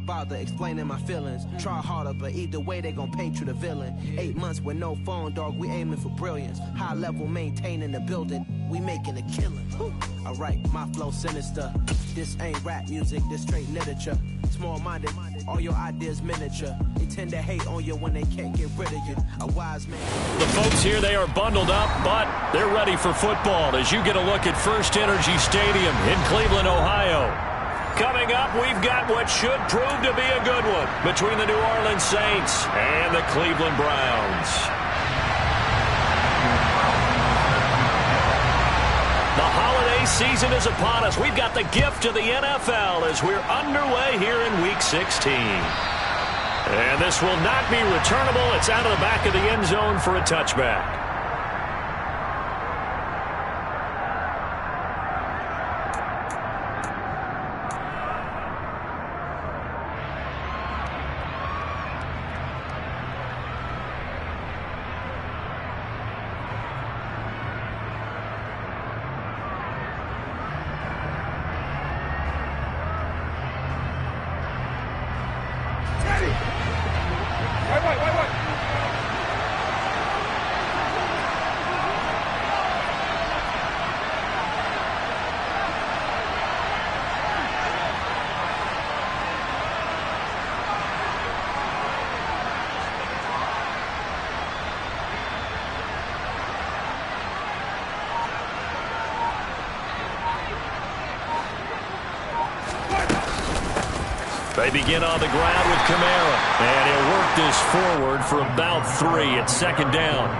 bother explaining my feelings? Try harder, but either way they gon' paint you the villain. 8 months with no phone, dog, we aiming for brilliance. High level maintaining the building, we making a killing. Alright, my flow sinister. This ain't rap music, this straight literature. Small-minded, all your ideas miniature. They tend to hate on you when they can't get rid of you. A wise man. The folks here, they are bundled up, but they're ready for football as you get a look at First Energy Stadium in Cleveland, Ohio. Coming up, we've got what should prove to be a good one between the New Orleans Saints and the Cleveland Browns. The holiday season is upon us. We've got the gift of the NFL as we're underway here in Week 16. And this will not be returnable. It's out of the back of the end zone for a touchback. They begin on the ground with Kamara, and he'll work this forward for about 3 at second down.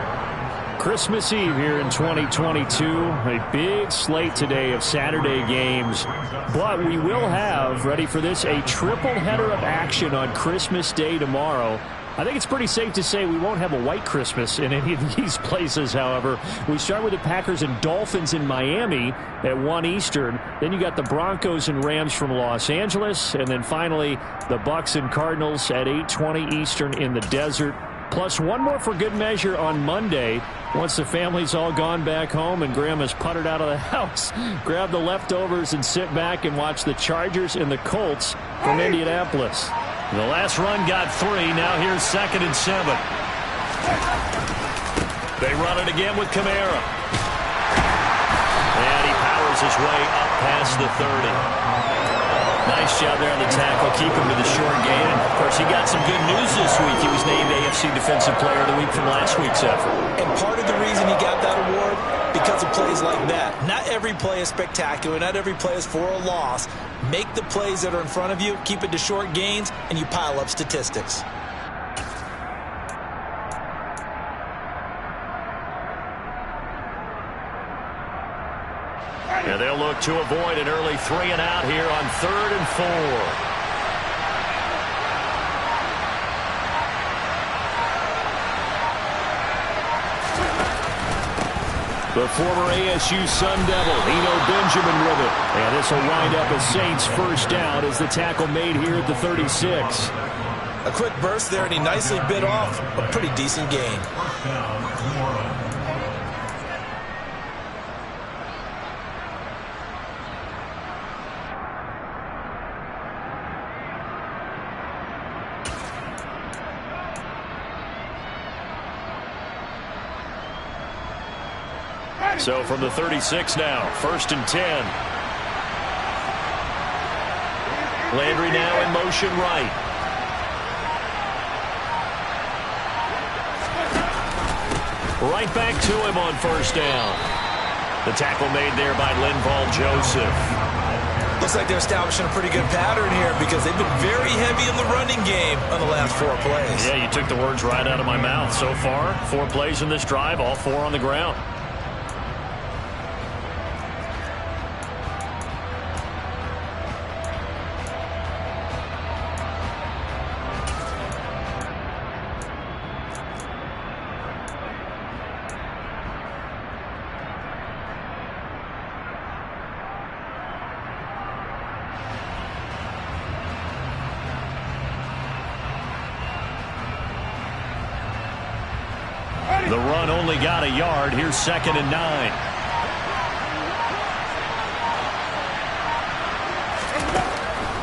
Christmas Eve here in 2022. A big slate today of Saturday games. But we will have, ready for this, a triple header of action on Christmas Day tomorrow. I think it's pretty safe to say we won't have a white Christmas in any of these places, however. We start with the Packers and Dolphins in Miami at 1 Eastern. Then you got the Broncos and Rams from Los Angeles. And then finally, the Bucs and Cardinals at 8:20 Eastern in the desert. Plus one more for good measure on Monday. Once the family's all gone back home and Grandma's puttered out of the house, grab the leftovers and sit back and watch the Chargers and the Colts from Indianapolis. The last run got 3. Now here's 2nd and 7. They run it again with Kamara. And he powers his way up past the 30. Nice job there on the tackle. Keep him to the short gain. And, of course, he got some good news this week. He was named AFC Defensive Player of the Week from last week's effort. And part of the reason he got that award, because of plays like that. Not every play is spectacular. Not every play is for a loss. Make the plays that are in front of you, keep it to short gains, and you pile up statistics. And they'll look to avoid an early 3 and out here on 3rd and 4. The former ASU Sun Devil, Eno Benjamin with it. And this will wind up a Saints first down as the tackle made here at the 36. A quick burst there, and he nicely bit off a pretty decent gain. So from the 36 now, 1st and 10. Landry now in motion right. Right back to him on 1st down. The tackle made there by Linval Joseph. Looks like they're establishing a pretty good pattern here because they've been very heavy in the running game on the last 4 plays. Yeah, you took the words right out of my mouth. So far, 4 plays in this drive, all 4 on the ground. The run only got a yard. Here's 2nd and 9.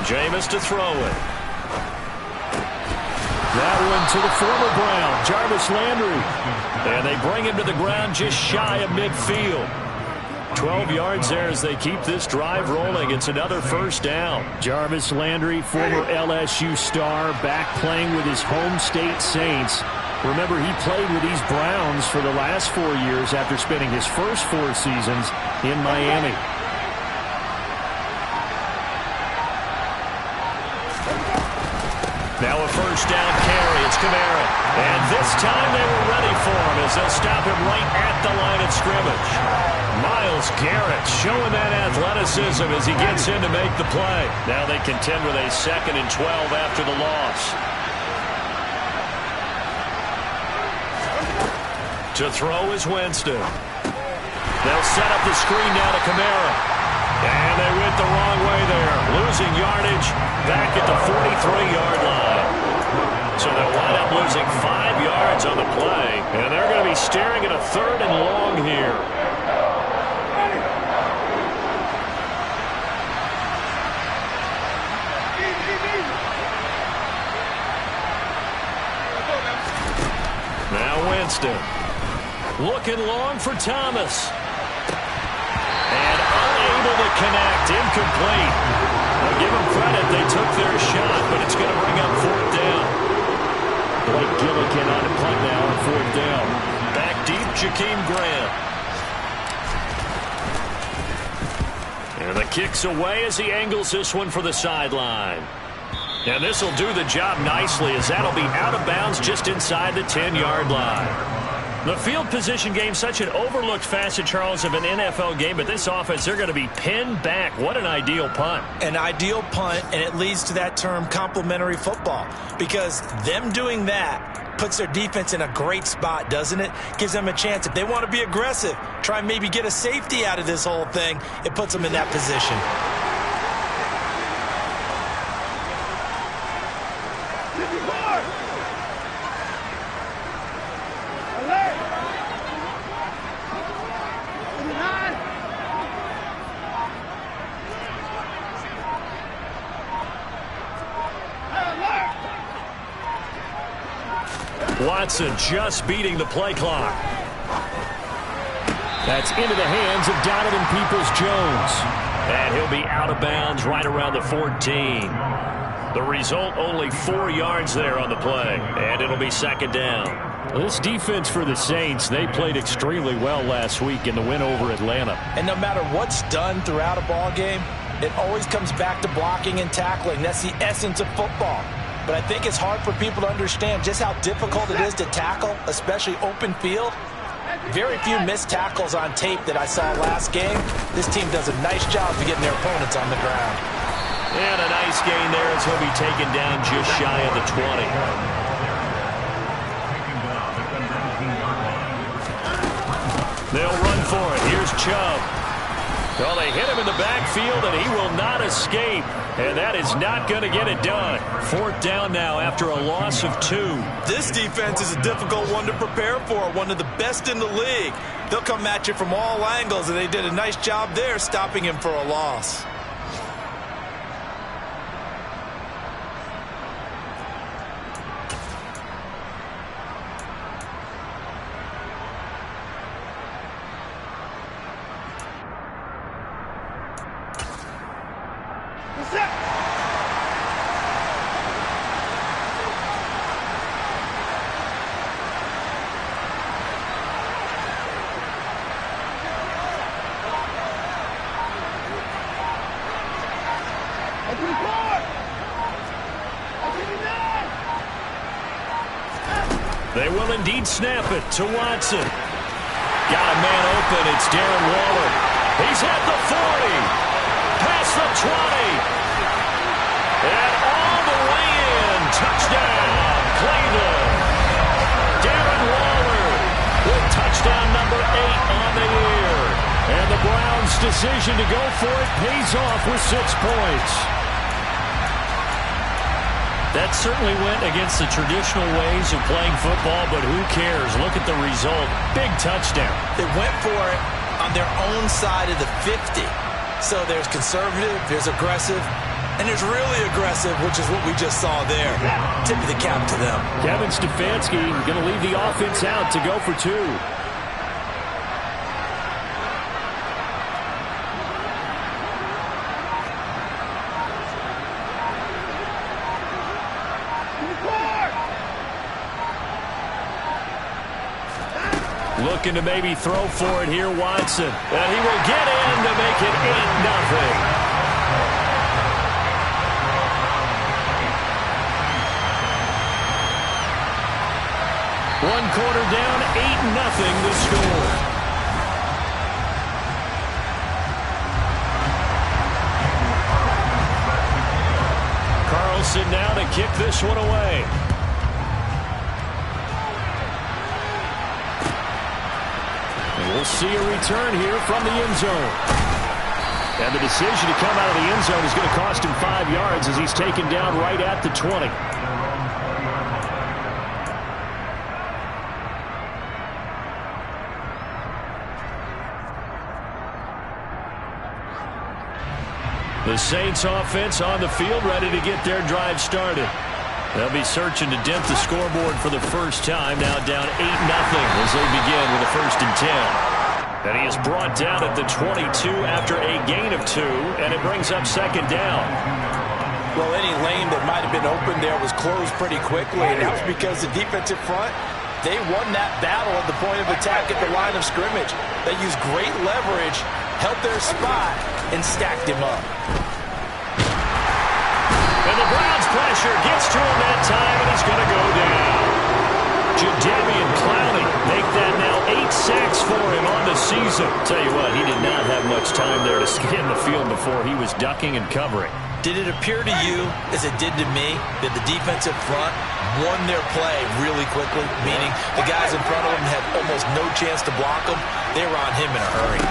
Jameis to throw it. That one to the former Brown, Jarvis Landry. And they bring him to the ground just shy of midfield. 12 yards there as they keep this drive rolling. It's another first down. Jarvis Landry, former LSU star, back playing with his home state Saints. Remember, he played with these Browns for the last 4 years after spending his first 4 seasons in Miami. Now a first down carry. It's Kamara. And this time they were ready for him as they'll stop him right at the line of scrimmage. Myles Garrett showing that athleticism as he gets in to make the play. Now they contend with a 2nd and 12 after the loss. To throw is Winston. They'll set up the screen now to Kamara. And they went the wrong way there. Losing yardage back at the 43-yard line. So they'll wind up losing 5 yards on the play. And they're going to be staring at a 3rd and long here. Now Winston. Looking long for Thomas. And unable to connect. Incomplete. I'll give them credit. They took their shot, but it's going to bring up 4th down. Blake Gillikin on the punt now on 4th down. Back deep, Jakeem Grant. And the kick's away as he angles this one for the sideline. And this will do the job nicely as that'll be out of bounds just inside the 10-yard line. The field position game, such an overlooked facet, Charles, of an NFL game, but this offense, they're going to be pinned back. What an ideal punt. An ideal punt, and it leads to that term complementary football, because them doing that puts their defense in a great spot, doesn't it? Gives them a chance. If they want to be aggressive, try and maybe get a safety out of this whole thing, it puts them in that position. Watson just beating the play clock. That's into the hands of Donovan Peoples-Jones. And he'll be out of bounds right around the 14. The result, only 4 yards there on the play. And it'll be 2nd down. This defense for the Saints, they played extremely well last week in the win over Atlanta. And no matter what's done throughout a ball game, it always comes back to blocking and tackling. That's the essence of football. But I think it's hard for people to understand just how difficult it is to tackle, especially open field. Very few missed tackles on tape that I saw last game. This team does a nice job of getting their opponents on the ground. And a nice gain there as he'll be taken down just shy of the 20. They'll run for it. Here's Chubb. Well, they hit him in the backfield, and he will not escape. And that is not going to get it done. 4th down now after a loss of 2. This defense is a difficult one to prepare for, one of the best in the league. They'll come at you from all angles, and they did a nice job there stopping him for a loss. They will indeed snap it to Watson. Got a man open. It's Darren Waller. He's at the 40. Past the 20. And all the way in. Touchdown, Cleveland. Darren Waller with touchdown number 8 on the year. And the Browns' decision to go for it pays off with 6 points. That certainly went against the traditional ways of playing football, but who cares? Look at the result. Big touchdown. They went for it on their own side of the 50. So there's conservative, there's aggressive, and is really aggressive, which is what we just saw there. Tip of the cap to them. Kevin Stefanski going to leave the offense out to go for two. Looking to maybe throw for it here, Watson. And he will get in to make it 8-0. One quarter down, 8-0 the score. Carlson now to kick this one away. We'll see a return here from the end zone. And the decision to come out of the end zone is going to cost him 5 yards as he's taken down right at the 20. The Saints offense on the field, ready to get their drive started. They'll be searching to dent the scoreboard for the first time, now down 8-0 as they begin with a 1st and 10. And he is brought down at the 22 after a gain of 2, and it brings up 2nd down. Well, any lane that might have been open there was closed pretty quickly, and that was because the defensive front, they won that battle at the point of attack at the line of scrimmage. They used great leverage, held their spot, and stacked him up. And the Browns pressure gets to him that time, and he's going to go down. Jadeveon Clowney make that now 8 sacks for him on the season. Tell you what, he did not have much time there to scan the field before he was ducking and covering. Did it appear to you, as it did to me, that the defensive front won their play really quickly? Meaning the guys in front of them had almost no chance to block them. They were on him in a hurry.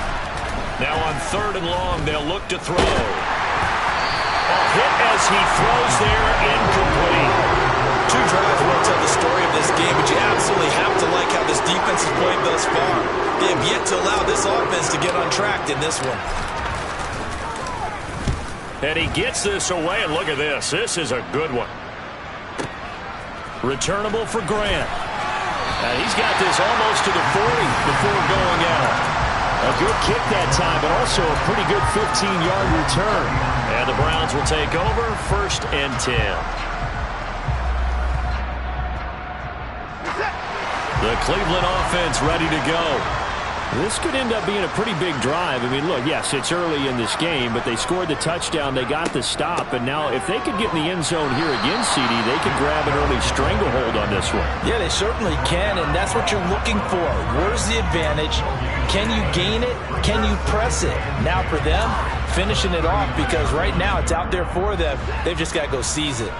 Now on 3rd and long, they'll look to throw. A hit as he throws there, incomplete. 2 drives will tell the story of this game, but you absolutely have to like how this defense has played thus far. They have yet to allow this offense to get untracked in this one. And he gets this away, and look at this. This is a good one. Returnable for Grant. And he's got this almost to the 40 before going out. A good kick that time, but also a pretty good 15-yard return. And the Browns will take over, 1st and 10. The Cleveland offense ready to go. This could end up being a pretty big drive. I mean, look, yes, it's early in this game, but they scored the touchdown. They got the stop. And now if they could get in the end zone here again, CD, they could grab an early stranglehold on this one. Yeah, they certainly can, and that's what you're looking for. Where's the advantage? Can you gain it? Can you press it? Now for them, finishing it off, because right now it's out there for them. They've just got to go seize it.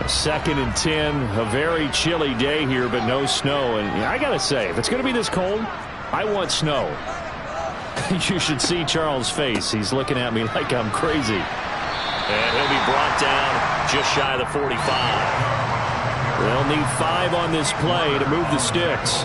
2nd and 10, a very chilly day here, but no snow. And I got to say, if it's going to be this cold, I want snow. You should see Charles' face. He's looking at me like I'm crazy. And he'll be brought down just shy of the 45. They'll need 5 on this play to move the sticks.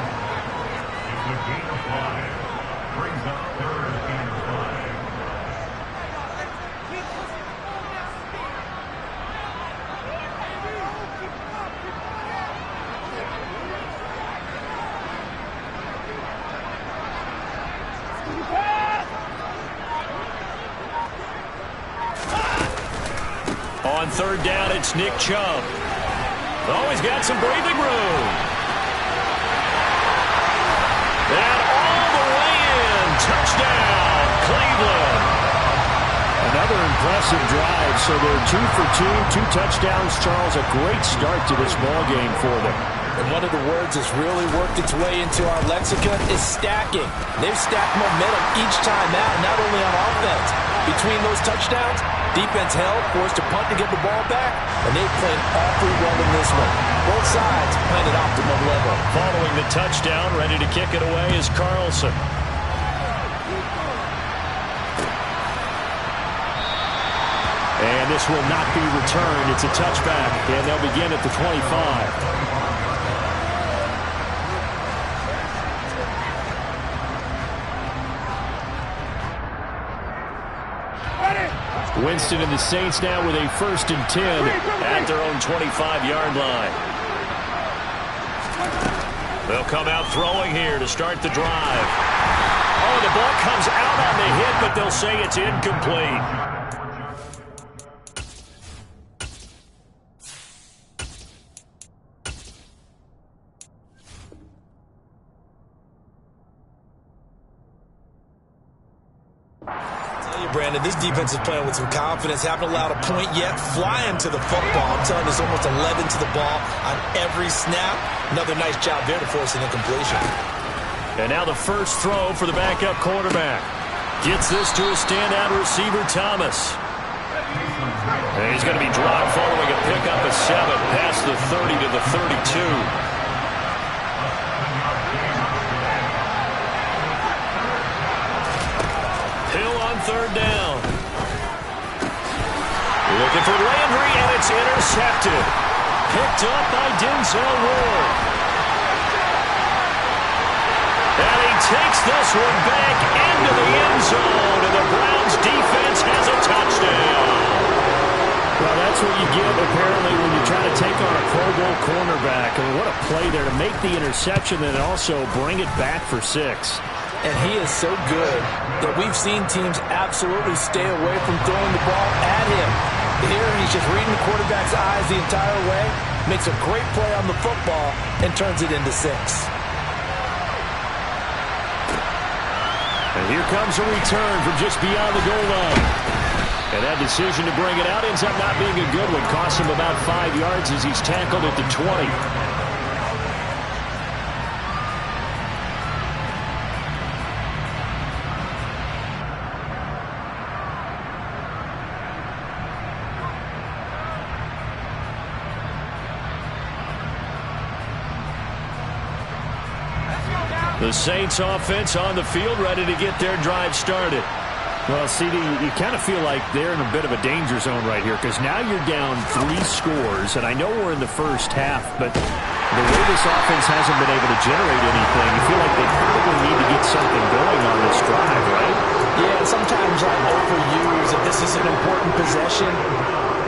On 3rd down, it's Nick Chubb. Oh, he's got some breathing room. And all the way in. Touchdown, Cleveland. Another impressive drive. So they're 2 for 2, 2 touchdowns. Charles, a great start to this ball game for them. And one of the words that's really worked its way into our lexicon is stacking. They've stacked momentum each time out, not only on offense. Between those touchdowns, defense held, forced to punt to get the ball back, and they've played awfully well in this one. Both sides playing at optimum level. Following the touchdown, ready to kick it away is Carlson. And this will not be returned. It's a touchback, and they'll begin at the 25. Winston and the Saints now with a 1st and 10 at their own 25-yard line. They'll come out throwing here to start the drive. Oh, the ball comes out on the hit, but they'll say it's incomplete. Brandon, this defense is playing with some confidence. Haven't allowed a point yet. Flying to the football. I'm telling you, there's almost 11 to the ball on every snap. Another nice job there to force an incompletion. And now the first throw for the backup quarterback. Gets this to a standout receiver, Thomas. And he's going to be dropped following a pickup of 7 past the 30 to the 32. Third down. Looking for Landry, and it's intercepted. Picked up by Denzel Ward. And he takes this one back into the end zone, and the Browns defense has a touchdown. Well, that's what you get, apparently, when you try to take on a Pro Bowl cornerback. I mean, what a play there to make the interception and also bring it back for 6. And he is so good that we've seen teams absolutely stay away from throwing the ball at him. Here, he's just reading the quarterback's eyes the entire way, makes a great play on the football, and turns it into 6. And here comes a return from just beyond the goal line. And that decision to bring it out ends up not being a good one. Costs him about 5 yards as he's tackled at the 20. The Saints offense on the field, ready to get their drive started. Well, CD, you kind of feel like they're in a bit of a danger zone right here because now you're down 3 scores, and I know we're in the first half, but the way this offense hasn't been able to generate anything, you feel like they probably need to get something going on this drive, right? Yeah, and sometimes I overuse that this is an important possession.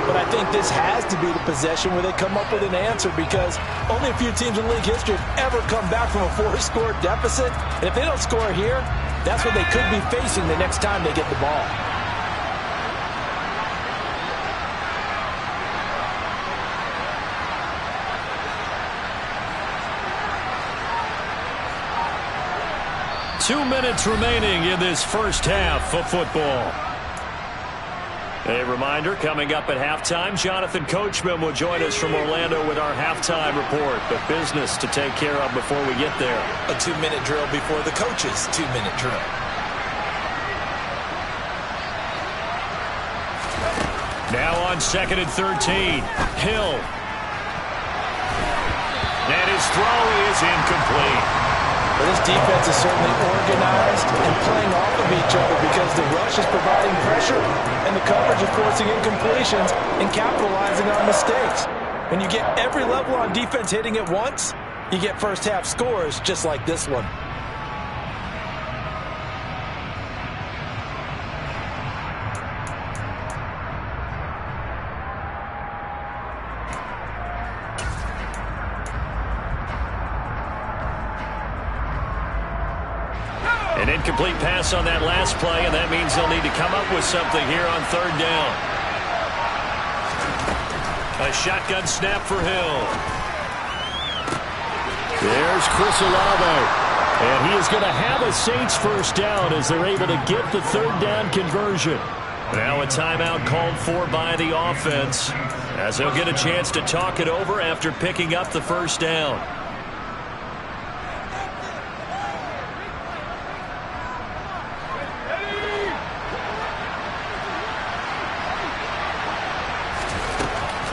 But I think this has to be the possession where they come up with an answer because only a few teams in league history have ever come back from a 4-score deficit. And if they don't score here, that's what they could be facing the next time they get the ball. Two minutes remaining in this first half of football. A reminder, coming up at halftime, Jonathan Coachman will join us from Orlando with our halftime report. But business to take care of before we get there. A 2-minute drill before the coach's 2-minute drill. Now on 2nd and 13. Hill. And his throw is incomplete. Well, this defense is certainly organized and playing off of each other because the rush is providing pressure and the coverage is forcing incompletions and capitalizing on mistakes. When you get every level on defense hitting at once, you get first half scores just like this one. An incomplete pass on that last play, and that means they'll need to come up with something here on 3rd down. A shotgun snap for Hill. There's Chris Olave. And he is going to have a Saints first down as they're able to get the 3rd down conversion. Now a timeout called for by the offense as they'll get a chance to talk it over after picking up the first down.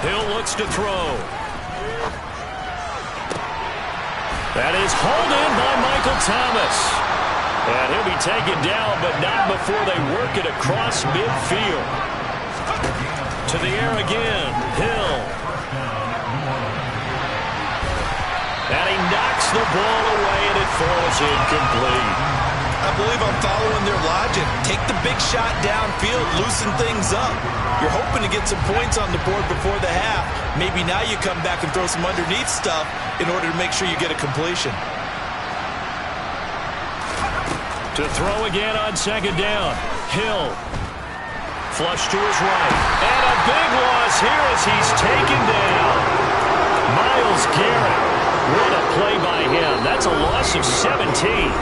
Hill looks to throw. That is hauled in by Michael Thomas. And he'll be taken down, but not before they work it across midfield. To the air again, Hill. And he knocks the ball away, and it falls incomplete. I believe I'm following their logic. Take the big shot downfield, loosen things up. You're hoping to get some points on the board before the half. Maybe now you come back and throw some underneath stuff in order to make sure you get a completion. To throw again on second down. Hill. Flush to his right. And a big loss here as he's taken down. Myles Garrett. What a play by him. That's a loss of 17.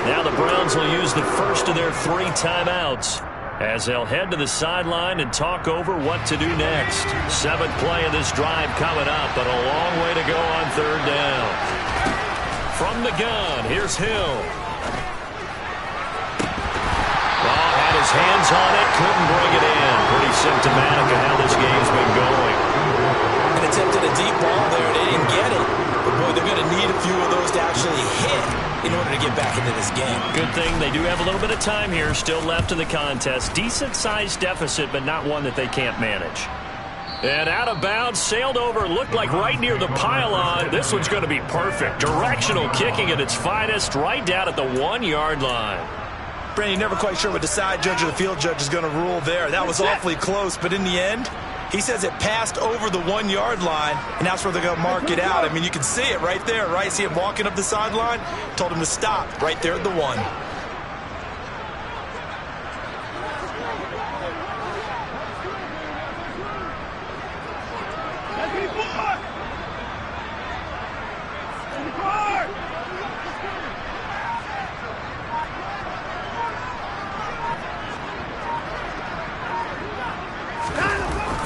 Now the Browns will use the first of their 3 timeouts as they'll head to the sideline and talk over what to do next. 7th play of this drive coming up, but a long way to go on third down. From the gun, here's Hill. Had his hands on it, couldn't bring it in. Pretty symptomatic of how this game's been going. And attempted a deep ball there. They didn't get it. But, boy, they're going to need a few of those to actually hit in order to get back into this game. Good thing they do have a little bit of time here still left in the contest. Decent-sized deficit, but not one that they can't manage. And out of bounds, sailed over, looked like right near the pylon. This one's going to be perfect. Directional kicking at its finest, right down at the 1-yard line. Brandon, you're never quite sure what the side judge or the field judge is going to rule there. That was awfully close, but in the end, he says it passed over the 1-yard line, and that's where they're going to mark it out. I mean, you can see it right there, right? See him walking up the sideline? Told him to stop right there at the 1.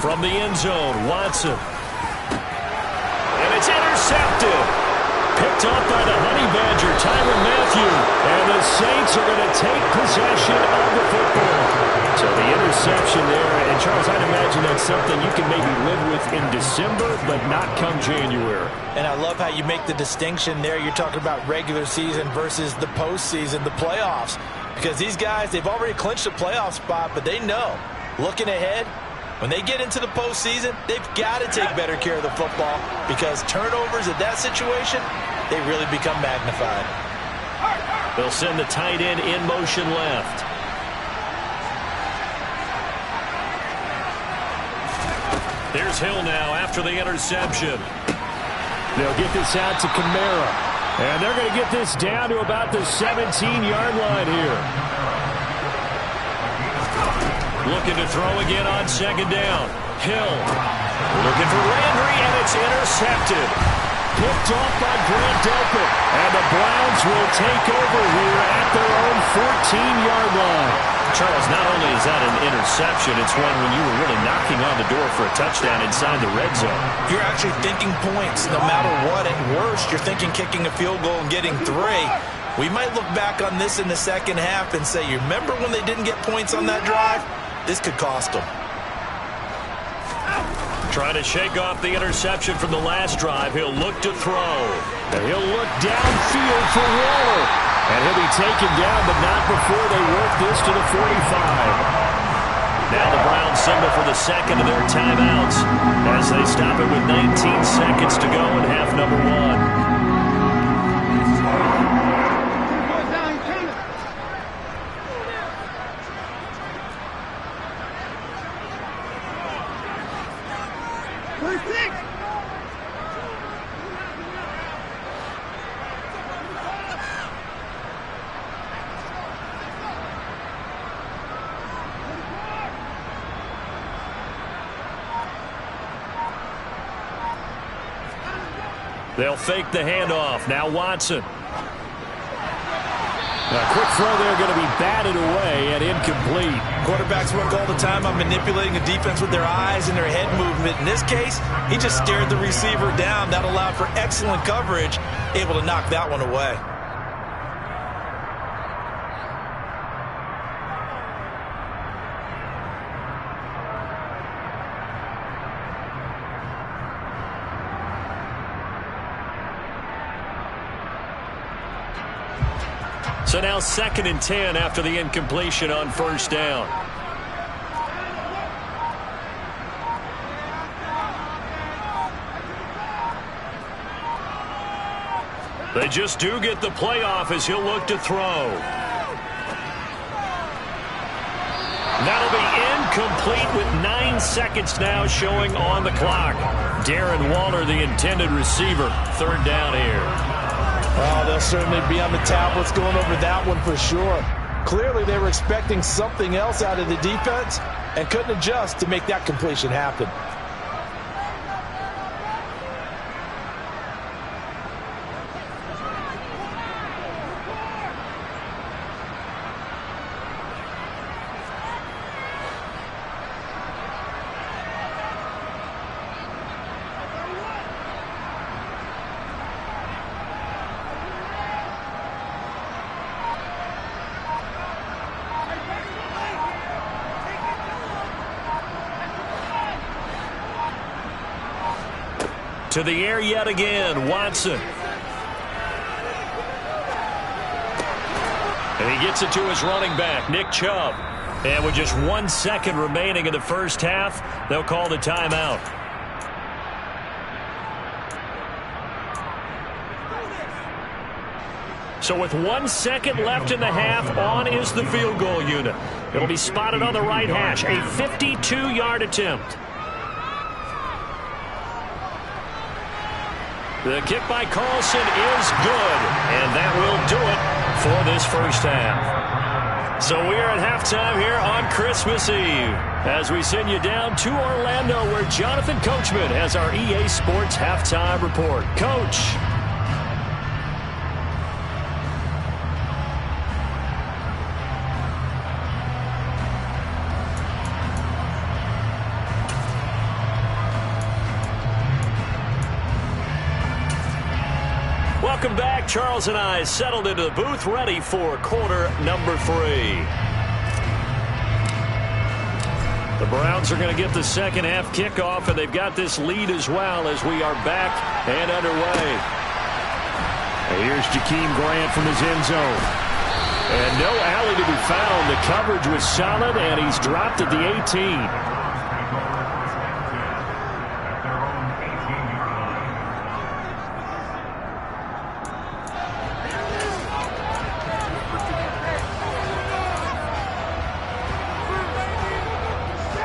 From the end zone, Watson. And it's intercepted. Picked up by the Honey Badger, Tyrann Mathieu. And the Saints are going to take possession of the football. So the interception there. And, Charles, I'd imagine that's something you can maybe live with in December, but not come January. And I love how you make the distinction there. You're talking about regular season versus the postseason, the playoffs. Because these guys, they've already clinched a playoff spot, but they know, looking ahead, when they get into the postseason, they've got to take better care of the football because turnovers in that situation, they really become magnified. They'll send the tight end in motion left. Here's Hill now after the interception. They'll get this out to Kamara. And they're going to get this down to about the 17-yard line here. Looking to throw again on second down. Hill looking for Landry, and it's intercepted. Picked off by Grant Delpit. And the Browns will take over here at their own 14-yard line. Charles, not only is that an interception, it's one when you were really knocking on the door for a touchdown inside the red zone. You're actually thinking points no matter what. At worst, you're thinking kicking a field goal and getting 3. We might look back on this in the second half and say, you remember when they didn't get points on that drive? This could cost them. Trying to shake off the interception from the last drive. He'll look to throw. And he'll look downfield for Waller. And he'll be taken down, but not before they work this to the 45. Now the Browns symbol for the second of their timeouts as they stop it with 19 seconds to go in half number 1. They'll fake the handoff. Now Watson. A quick throw there going to be batted away and incomplete. Quarterbacks work all the time on manipulating a defense with their eyes and their head movement. In this case, he just stared the receiver down. That allowed for excellent coverage, able to knock that one away. So now 2nd and 10 after the incompletion on first down. They just do get the playoff as he'll look to throw. That'll be incomplete with 9 seconds now showing on the clock. Darren Waller, the intended receiver. Third down here. Oh, they'll certainly be on the tablets going over that one for sure. Clearly, they were expecting something else out of the defense and couldn't adjust to make that completion happen. To the air yet again, Watson. And he gets it to his running back, Nick Chubb. And with just 1 second remaining in the first half, they'll call the timeout. So with 1 second left in the half, on is the field goal unit. It'll be spotted on the right hash, a 52-yard attempt. The kick by Carlson is good, and that will do it for this first half. So we are at halftime here on Christmas Eve as we send you down to Orlando where Jonathan Coachman has our EA Sports Halftime Report. Coach. Welcome back. Charles and I settled into the booth, ready for quarter number 3. The Browns are going to get the second half kickoff, and they've got this lead as well as we are back and underway. And here's Jakeem Grant from his end zone. And no alley to be found. The coverage was solid, and he's dropped at the 18.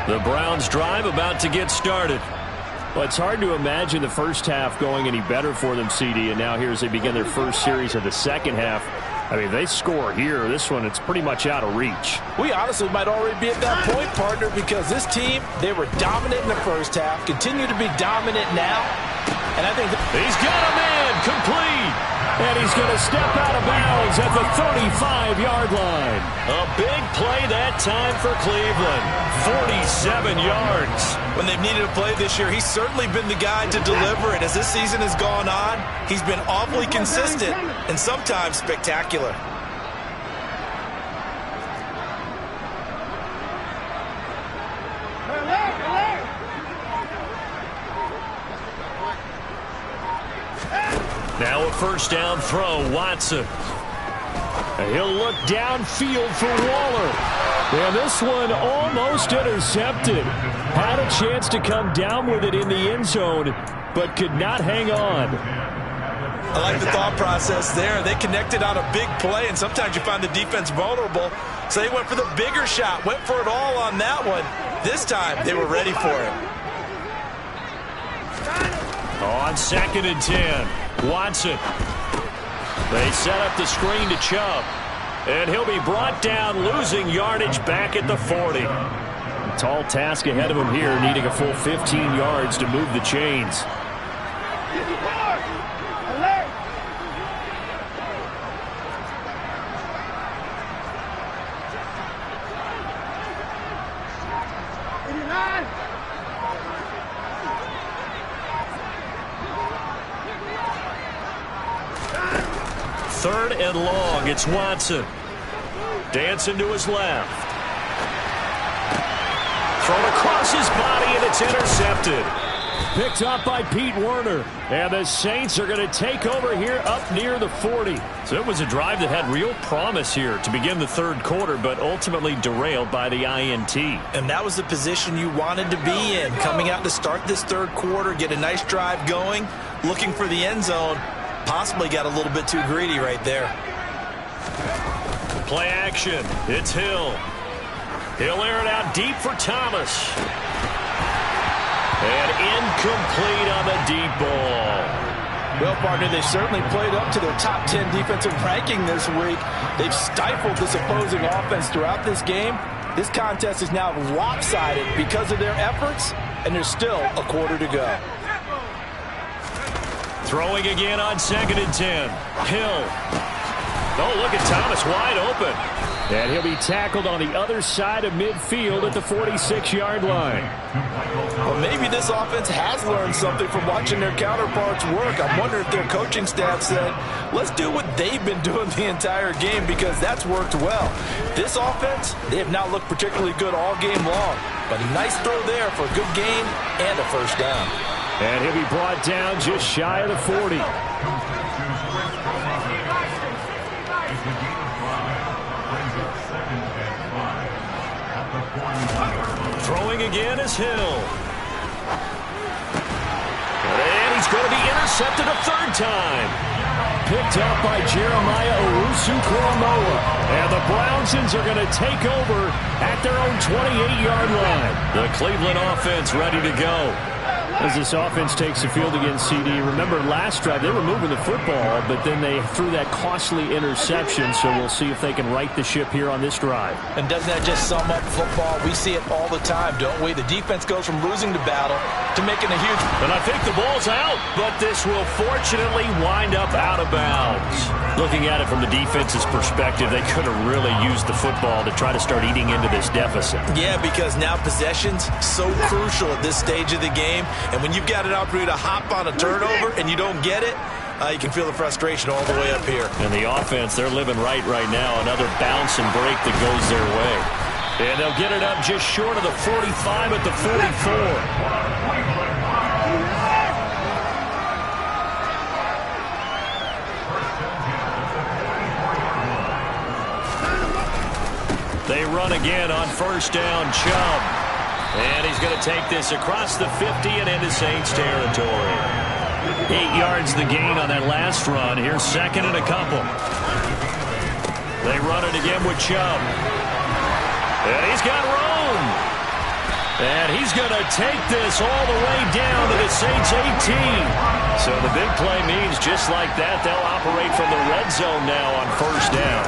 The Browns drive about to get started. Well, it's hard to imagine the first half going any better for them, CD, and now here as they begin their first series of the second half. I mean, they score here. This one, it's pretty much out of reach. We honestly might already be at that point, partner, because this team, they were dominant in the first half, continue to be dominant now, and I think he's got a man complete. And he's going to step out of bounds at the 35-yard line. A big play that time for Cleveland. 47 yards. When they've needed a play this year, he's certainly been the guy to deliver it. As this season has gone on, he's been awfully consistent and sometimes spectacular. Now a first down throw, Watson. And he'll look downfield for Waller. And this one almost intercepted. Had a chance to come down with it in the end zone, but could not hang on. I like the thought process there. They connected on a big play, and sometimes you find the defense vulnerable. So they went for the bigger shot, went for it all on that one. This time, they were ready for it. On 2nd and 10. Watson. They set up the screen to Chubb. And he'll be brought down, losing yardage back at the 40. A tall task ahead of him here, needing a full 15 yards to move the chains. Third and long, it's Watson. Dancing to his left. Thrown across his body, and it's intercepted. Picked up by Pete Werner. And the Saints are going to take over here up near the 40. So it was a drive that had real promise here to begin the third quarter, but ultimately derailed by the INT. And that was the position you wanted to be in. Coming out to start this third quarter, get a nice drive going, looking for the end zone. Possibly got a little bit too greedy right there. Play action. It's Hill. He'll air it out deep for Thomas. And incomplete on the deep ball. Well, partner, they certainly played up to their top 10 defensive ranking this week. They've stifled this opposing offense throughout this game. This contest is now lopsided because of their efforts, and there's still a quarter to go. Throwing again on 2nd and 10. Hill. Oh, look at Thomas wide open. And he'll be tackled on the other side of midfield at the 46-yard line. Well, maybe this offense has learned something from watching their counterparts work. I'm wondering if their coaching staff said, let's do what they've been doing the entire game, because that's worked well. This offense, they have not looked particularly good all game long. But a nice throw there for a good gain and a first down. And he'll be brought down just shy of the 40. Throwing again is Hill. And he's going to be intercepted a third time. Picked up by Jeremiah Owusu-Koramoah. And the Brownsons are going to take over at their own 28-yard line. The Cleveland offense ready to go. As this offense takes the field against CD, remember last drive they were moving the football, but then they threw that costly interception, so we'll see if they can right the ship here on this drive. And doesn't that just sum up football? We see it all the time, don't we? The defense goes from losing the battle to making a huge... And I think the ball's out, but this will fortunately wind up out of bounds. Looking at it from the defense's perspective, they could have really used the football to try to start eating into this deficit. Yeah, because now possession's so crucial at this stage of the game. And when you've got an opportunity to hop on a turnover and you don't get it, you can feel the frustration all the way up here. And the offense, they're living right now. Another bounce and break that goes their way. And they'll get it up just short of the 45 at the 44. They run again on first down, Chubb. And he's going to take this across the 50 and into Saints territory. 8 yards the gain on that last run. Here's second and a couple. They run it again with Chubb. And he's got room. And he's going to take this all the way down to the Saints 18. So the big play means just like that, they'll operate from the red zone now on first down.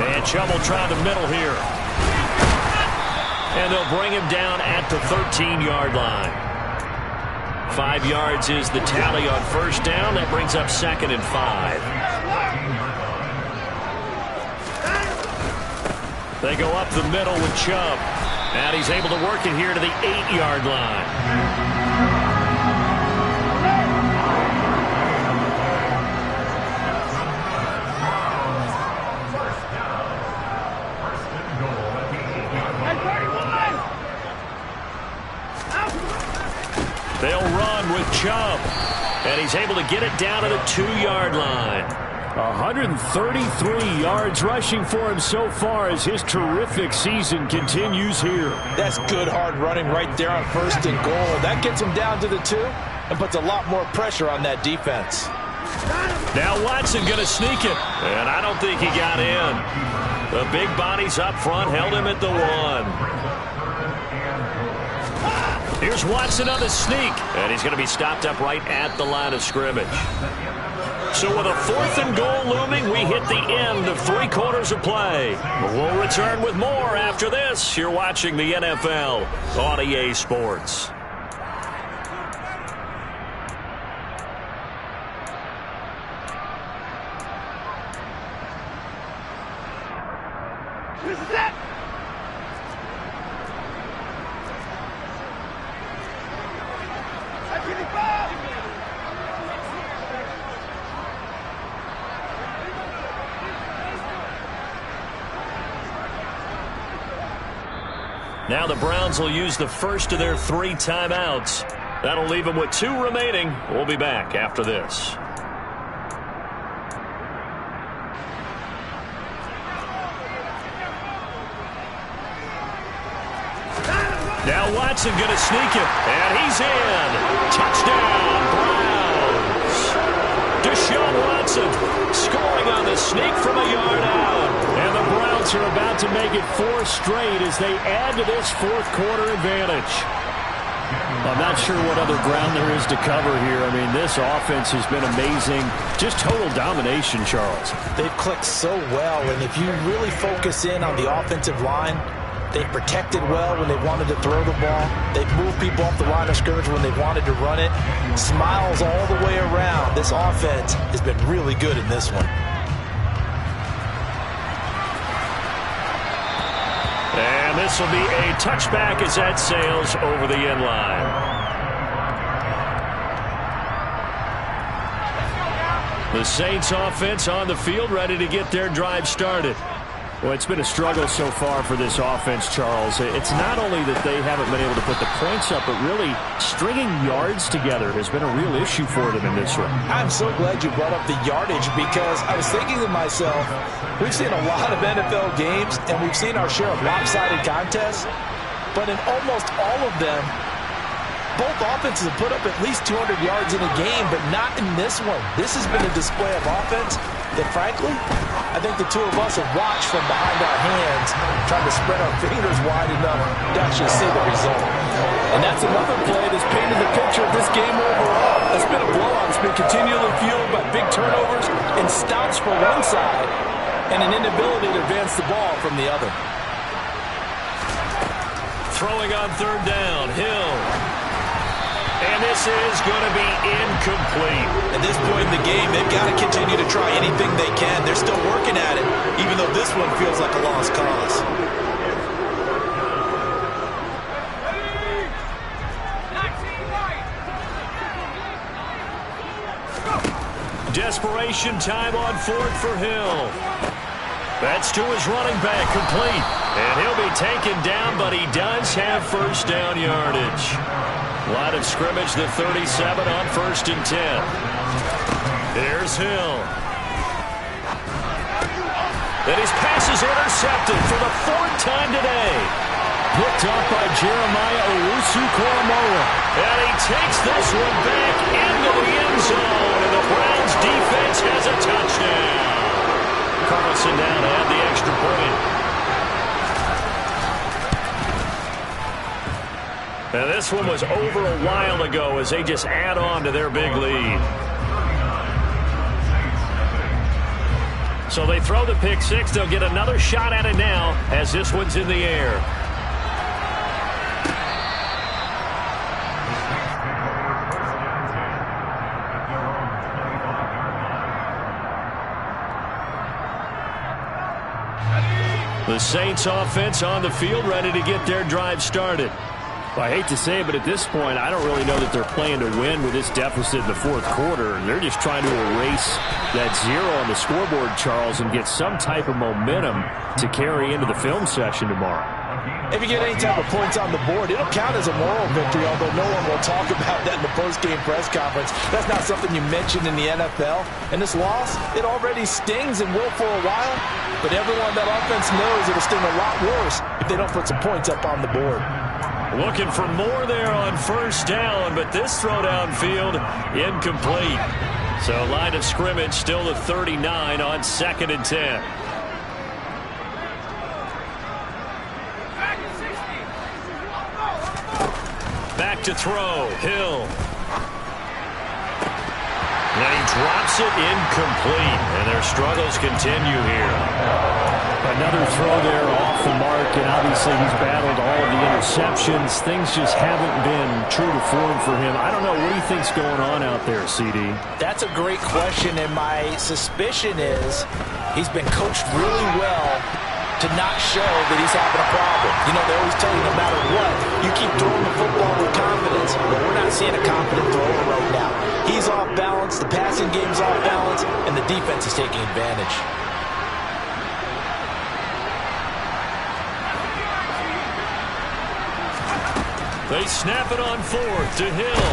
And Chubb will try the middle here. And they'll bring him down at the 13-yard line. 5 yards is the tally on first down. That brings up second and 5. They go up the middle with Chubb. And he's able to work it here to the 8-yard line. They'll run with Chubb. And he's able to get it down to the 2-yard line. 133 yards rushing for him so far as his terrific season continues here. That's good hard running right there on first and goal. That gets him down to the 2 and puts a lot more pressure on that defense. Now Watson going to sneak it. And I don't think he got in. The big bodies up front held him at the 1. Here's Watson on the sneak, and he's going to be stopped up right at the line of scrimmage. So with a 4th and goal looming, we hit the end of 3 quarters of play. We'll return with more after this. You're watching the NFL on EA Sports. Now the Browns will use the first of their 3 timeouts. That'll leave them with 2 remaining. We'll be back after this. Now Watson going to sneak it, and he's in. Touchdown, Browns. Deshaun Watson scoring on the sneak from a yard out. And the Browns are about to make it 4 straight as they add to this fourth quarter advantage. I'm not sure what other ground there is to cover here. I mean, this offense has been amazing. Just total domination, Charles. They've clicked so well, and if you really focus in on the offensive line, they've protected well when they wanted to throw the ball. They've moved people off the line of scrimmage when they wanted to run it. Smiles all the way around. This offense has been really good in this one. And this will be a touchback as that sails over the end line. The Saints offense on the field, ready to get their drive started. Well, it's been a struggle so far for this offense, Charles. It's not only that they haven't been able to put the points up, but really stringing yards together has been a real issue for them in this one. I'm so glad you brought up the yardage because I was thinking to myself, we've seen a lot of NFL games and we've seen our share of lopsided contests, but in almost all of them, both offenses have put up at least 200 yards in a game, but not in this one. This has been a display of offense that, frankly, I think the two of us have watched from behind our hands, trying to spread our fingers wide enough to actually see the result. And that's another play that's painted the picture of this game overall. It's been a blowout. It's been continually fueled by big turnovers and stops for one side and an inability to advance the ball from the other. Throwing on third down, Hill. And this is going to be incomplete. At this point in the game, they've got to continue to try anything they can. They're still working at it, even though this one feels like a lost cause. Desperation time on fourth for Hill. That's to his running back, complete. And he'll be taken down, but he does have first down yardage. Line of scrimmage, the 37 on 1st and 10. Here's Hill. And his pass is intercepted for the 4th time today. Picked up by Jeremiah Owusu-Koramoah. And he takes this one back into the end zone. And the Browns defense has a touchdown. Carlson down to add the extra point. And this one was over a while ago as they just add on to their big lead. So they throw the pick six. They'll get another shot at it now as this one's in the air. The Saints offense on the field ready to get their drive started. Well, I hate to say it, but at this point, I don't really know that they're playing to win with this deficit in the fourth quarter. They're just trying to erase that zero on the scoreboard, Charles, and get some type of momentum to carry into the film session tomorrow. If you get any type of points on the board, it'll count as a moral victory, although no one will talk about that in the post-game press conference. That's not something you mention in the NFL. And this loss, it already stings and will for a while, but everyone that offense knows it'll sting a lot worse if they don't put some points up on the board. Looking for more there on first down, but this throw downfield incomplete. So line of scrimmage still the 39 on 2nd and 10. Back to throw, Hill. And he drops it incomplete, and their struggles continue here. Another throw there off the mark, and obviously he's battled all of the interceptions. Things just haven't been true to form for him. I don't know. What do you think's going on out there, CD? That's a great question, and my suspicion is he's been coached really well to not show that he's having a problem. You know, they always tell you no matter what, you keep throwing the football with confidence, but we're not seeing a confident thrower right now. He's off balance, the passing game's off balance, and the defense is taking advantage. They snap it on fourth to Hill.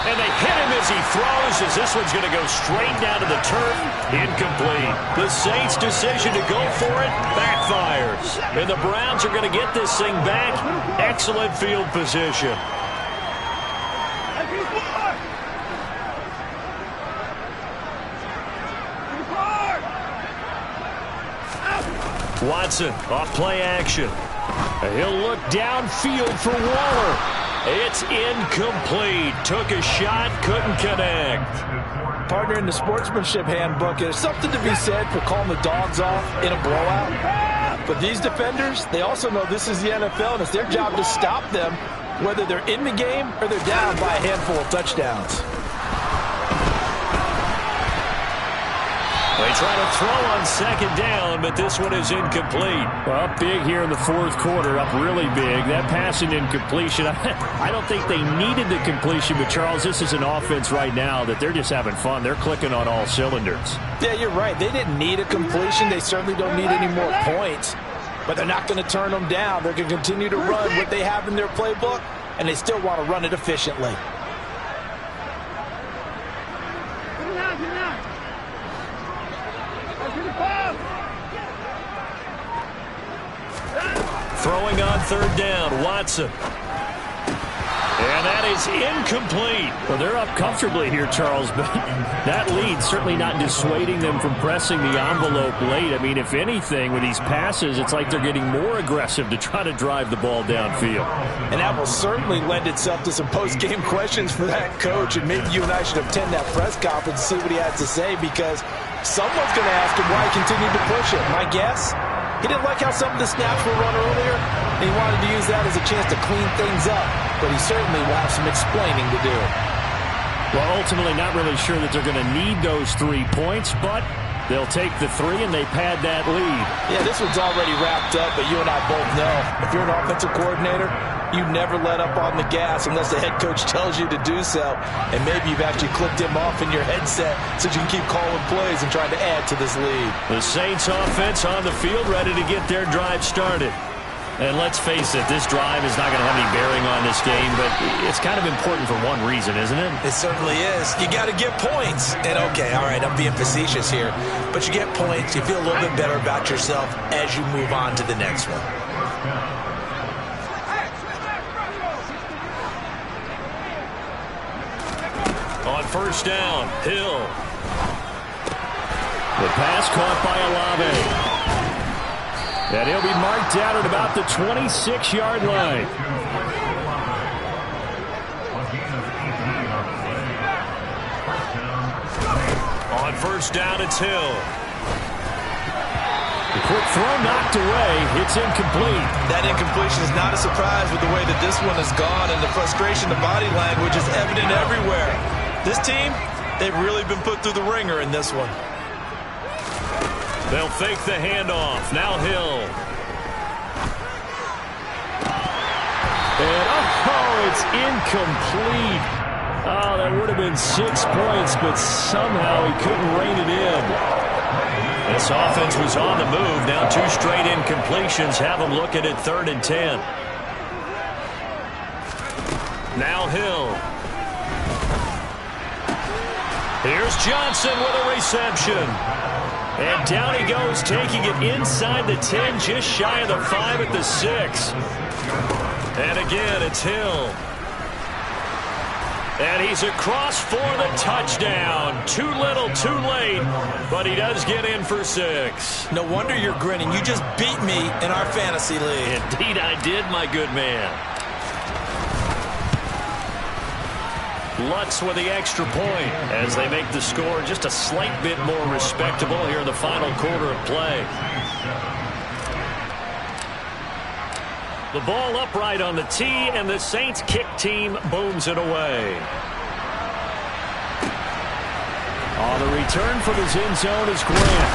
And they hit him as he throws, as this one's going to go straight down to the turf. Incomplete. The Saints' decision to go for it backfires. And the Browns are going to get this thing back. Excellent field position. Watson off play action. He'll look downfield for Waller. It's incomplete. Took a shot, couldn't connect. Partner, in the sportsmanship handbook, there's something to be said for calling the dogs off in a blowout. But these defenders, they also know this is the NFL, and it's their job to stop them, whether they're in the game or they're down by a handful of touchdowns. They try to throw on second down, but this one is incomplete. Well, up big here in the fourth quarter, up really big. That passing incompletion, I don't think they needed the completion, but Charles, this is an offense right now that they're just having fun. They're clicking on all cylinders. Yeah, you're right. They didn't need a completion. They certainly don't need any more points, but they're not going to turn them down. They're going to continue to run what they have in their playbook, and they still want to run it efficiently. Throwing on third down, Watson. And that is incomplete. Well, they're up comfortably here, Charles, but that lead certainly not dissuading them from pressing the envelope late. I mean, if anything, with these passes, it's like they're getting more aggressive to try to drive the ball downfield. And that will certainly lend itself to some post-game questions for that coach, and maybe you and I should attend that press conference and see what he has to say, because someone's going to ask him why he continued to push it. My guess? He didn't like how some of the snaps were run earlier, and he wanted to use that as a chance to clean things up. But he certainly will have some explaining to do. Well, ultimately not really sure that they're going to need those 3 points, but they'll take the 3 and they pad that lead. Yeah, this one's already wrapped up, but you and I both know if you're an offensive coordinator, you never let up on the gas unless the head coach tells you to do so. And maybe you've actually clicked him off in your headset so you can keep calling plays and trying to add to this lead. The Saints offense on the field, ready to get their drive started. And let's face it, this drive is not going to have any bearing on this game, but it's kind of important for one reason, isn't it? It certainly is. You got to get points. And okay, all right, I'm being facetious here, but you get points, you feel a little bit better about yourself as you move on to the next one. On first down, Hill. The pass caught by Olave. And he'll be marked out at about the 26-yard line. On first down, it's Hill. The quick throw knocked away. It's incomplete. That incompletion is not a surprise with the way that this one has gone, and the frustration, the body language is evident everywhere. This team, they've really been put through the ringer in this one. They'll fake the handoff. Now Hill. And, oh, it's incomplete. Oh, that would have been 6 points, but somehow he couldn't rein it in. This offense was on the move. Now 2 straight incompletions have them looking at 3rd and 10. Now Hill. Here's Johnson with a reception. And down he goes, taking it inside the 10, just shy of the 5 at the 6. And again, it's Hill. And he's across for the touchdown. Too little, too late, but he does get in for 6. No wonder you're grinning. You just beat me in our fantasy league. Indeed I did, my good man. Lutz with the extra point as they make the score just a slight bit more respectable here in the final quarter of play. The ball upright on the tee, and the Saints kick team booms it away. On the return from his end zone is Grant.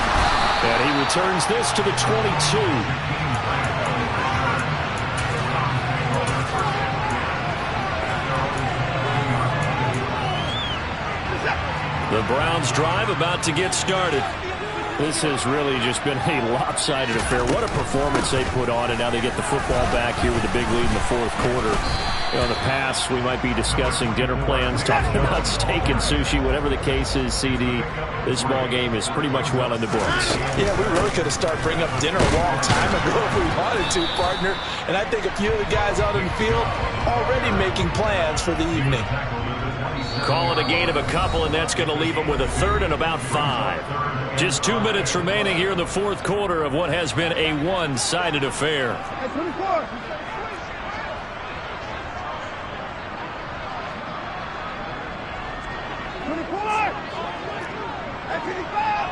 And he returns this to the 22. The Browns drive about to get started. This has really just been a lopsided affair. What a performance they put on, and now they get the football back here with a big lead in the fourth quarter. You know, in the past, we might be discussing dinner plans, talking about steak and sushi, whatever the case is, CD. This ball game is pretty much well in the books. Yeah, we really could have started bringing up dinner a long time ago if we wanted to, partner. And I think a few of the guys out in the field already making plans for the evening. Call it a gain of a couple, and that's going to leave them with a third and about 5. Just 2 minutes remaining here in the fourth quarter of what has been a one-sided affair. Hey, 24. 24. Hey, 25.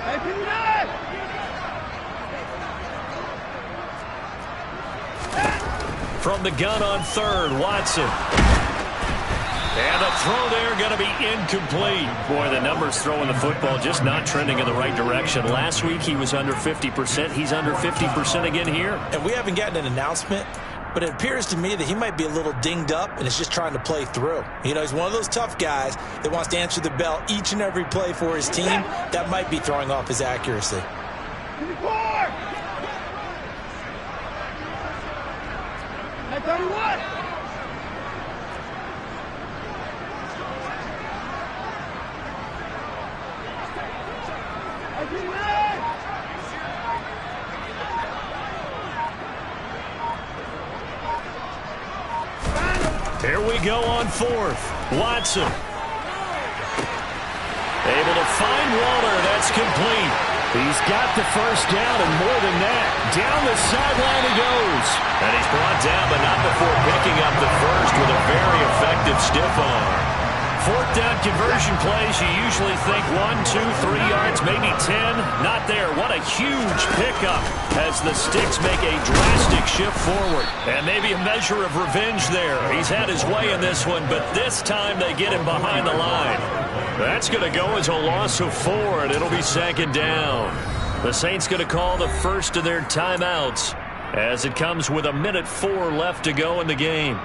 Hey, 59. From the gun on third, Watson. And the throw there going to be incomplete. Boy, the numbers throwing the football just not trending in the right direction. Last week he was under 50%. He's under 50% again here. And we haven't gotten an announcement, but it appears to me that he might be a little dinged up and is just trying to play through. You know, he's one of those tough guys that wants to answer the bell each and every play for his team. That might be throwing off his accuracy. 24. Hey, 31. Hey, 29. Here we go on fourth. Watson. Able to find Waller. That's complete. He's got the first down and more than that. Down the sideline he goes. And he's brought down, but not before picking up the first with a very effective stiff arm. Fourth down conversion plays, you usually think 1, 2, 3 yards, maybe 10. Not there. What a huge pickup as the Sticks make a drastic shift forward. And maybe a measure of revenge there. He's had his way in this one, but this time they get him behind the line. That's going to go as a loss of 4, and it'll be second down. The Saints going to call the first of their timeouts as it comes with 1:04 left to go in the game.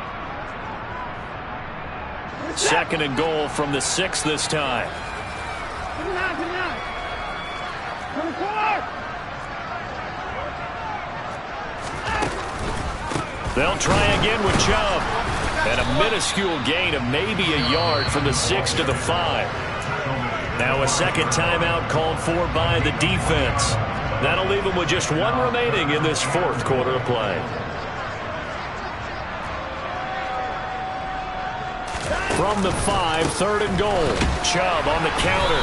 Second and goal from the 6 this time. 29, 24. They'll try again with Chubb. And a minuscule gain of maybe a yard from the 6 to the 5. Now a second timeout called for by the defense. That'll leave them with just 1 remaining in this fourth quarter of play. From the 5, third and goal. Chubb on the counter.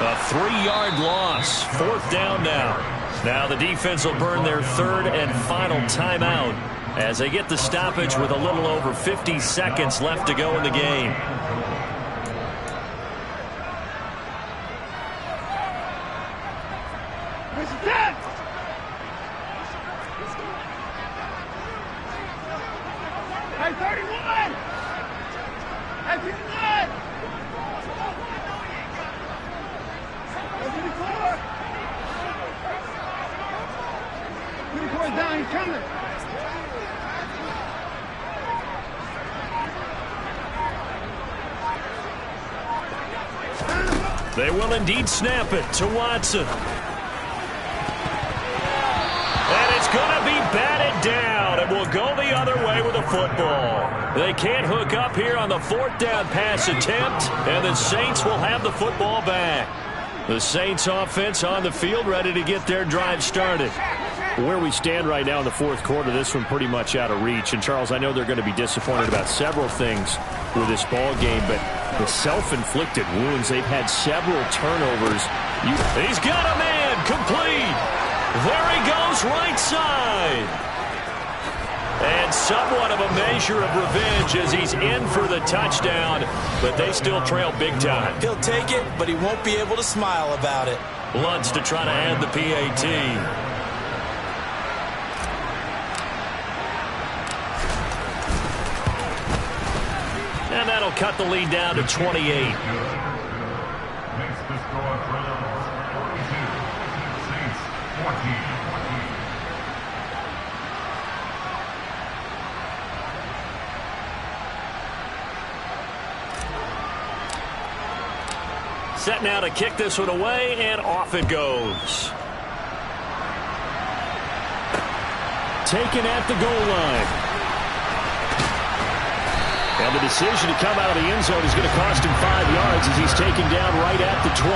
A 3-yard loss. Fourth down now. Now the defense will burn their third and final timeout as they get the stoppage with a little over 50 seconds left to go in the game. Hey, 31. Hey, 59. Hey, 24. 24 is down, he's coming. They will indeed snap it to Watson. And it's going to be batted down, and will go the other way with the football. They can't hook up here on the fourth down pass attempt, and the Saints will have the football back. The Saints offense on the field ready to get their drive started. Where we stand right now in the fourth quarter, this one pretty much out of reach. And, Charles, I know they're going to be disappointed about several things with this ball game, but the self-inflicted wounds, they've had several turnovers. He's got a man, complete. There he goes, right side. And somewhat of a measure of revenge as he's in for the touchdown, but they still trail big time. He'll take it, but he won't be able to smile about it. Lutz to try to add the PAT. And that'll cut the lead down to 28. Set now to kick this one away, and off it goes. Taken at the goal line. And the decision to come out of the end zone is going to cost him 5 yards as he's taken down right at the 20.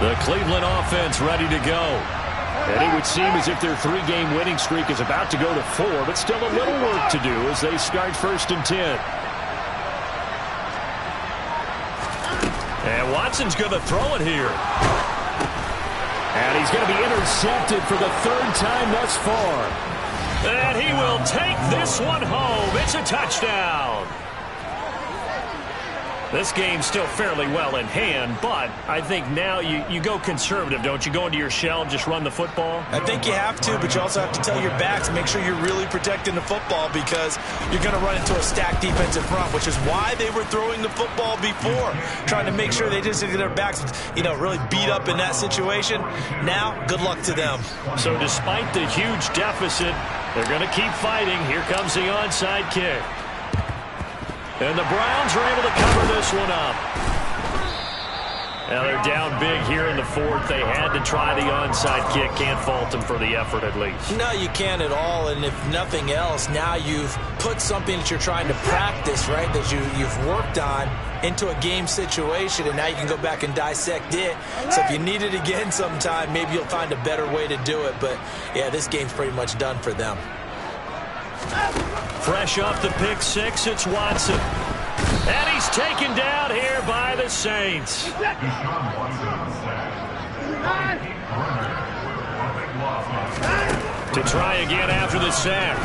The Cleveland offense ready to go. And it would seem as if their 3-game winning streak is about to go to 4, but still a little work to do as they start 1st and 10. And Watson's going to throw it here. And he's going to be intercepted for the 3rd time thus far. And he will take this one home. It's a touchdown. This game's still fairly well in hand, but I think now you go conservative, don't you? Go into your shell and just run the football? I think you have to, but you also have to tell your backs, make sure you're really protecting the football because you're going to run into a stacked defensive front, which is why they were throwing the football before, trying to make sure they just get their backs, really beat up in that situation. Now, good luck to them. So despite the huge deficit, they're going to keep fighting. Here comes the onside kick. And the Browns are able to cover this one up. Now they're down big here in the 4th. They had to try the onside kick. Can't fault them for the effort at least. No, you can't at all. And if nothing else, now you've put something that you're trying to practice, right, that you've worked on into a game situation, and now you can go back and dissect it. So if you need it again sometime, maybe you'll find a better way to do it. But, yeah, this game's pretty much done for them. Fresh off the pick 6, it's Watson. And he's taken down here by the Saints. To try again after the sack.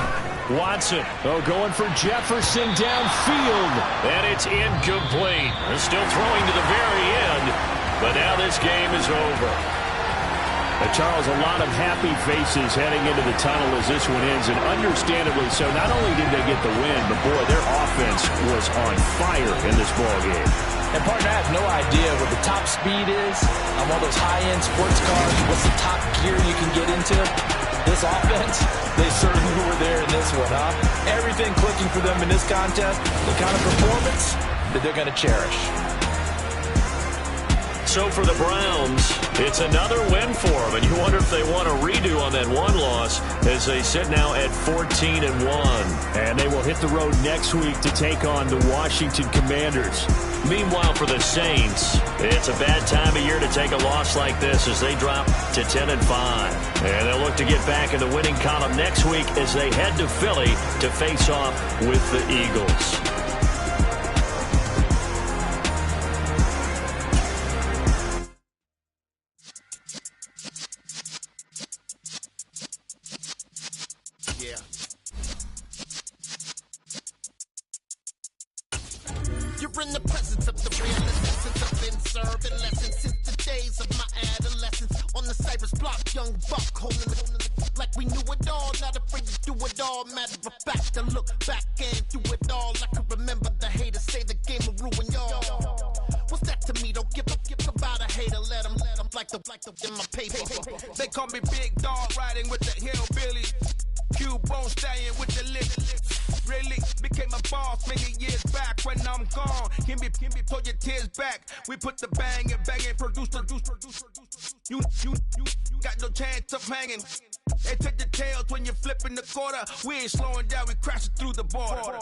Watson, going for Jefferson downfield. And it's incomplete. They're still throwing to the very end, but now this game is over. Charles, a lot of happy faces heading into the tunnel as this one ends, and understandably so. Not only did they get the win, but, boy, their offense was on fire in this ballgame. And, partner, I have no idea what the top speed is on one of those high-end sports cars. What's the top gear you can get into? This offense, they certainly were there in this one, huh? Everything clicking for them in this contest, the kind of performance that they're going to cherish. So for the Browns, it's another win for them, and you wonder if they want a redo on that one loss as they sit now at 14-1. And they will hit the road next week to take on the Washington Commanders. Meanwhile, for the Saints, it's a bad time of year to take a loss like this as they drop to 10-5. And they'll look to get back in the winning column next week as they head to Philly to face off with the Eagles. You're in the presence of the realest essence. I've been serving lessons since the days of my adolescence. On the Cypress block, young buck holding it like we knew it all. Not afraid to do it all. Matter of fact, I look back and do it all. I can remember the haters say the game will ruin y'all. What's that to me? Don't give about a hater. Let them like the in my paper. They call me Big Dog, riding with the hillbillies. Cubone staying with the lips. Really became a boss many years back. When I'm gone, can be pull your tears back. We put the bang and produce. You got no chance of hanging. They take the tails when you're flipping the quarter. We ain't slowing down, we crashing through the border.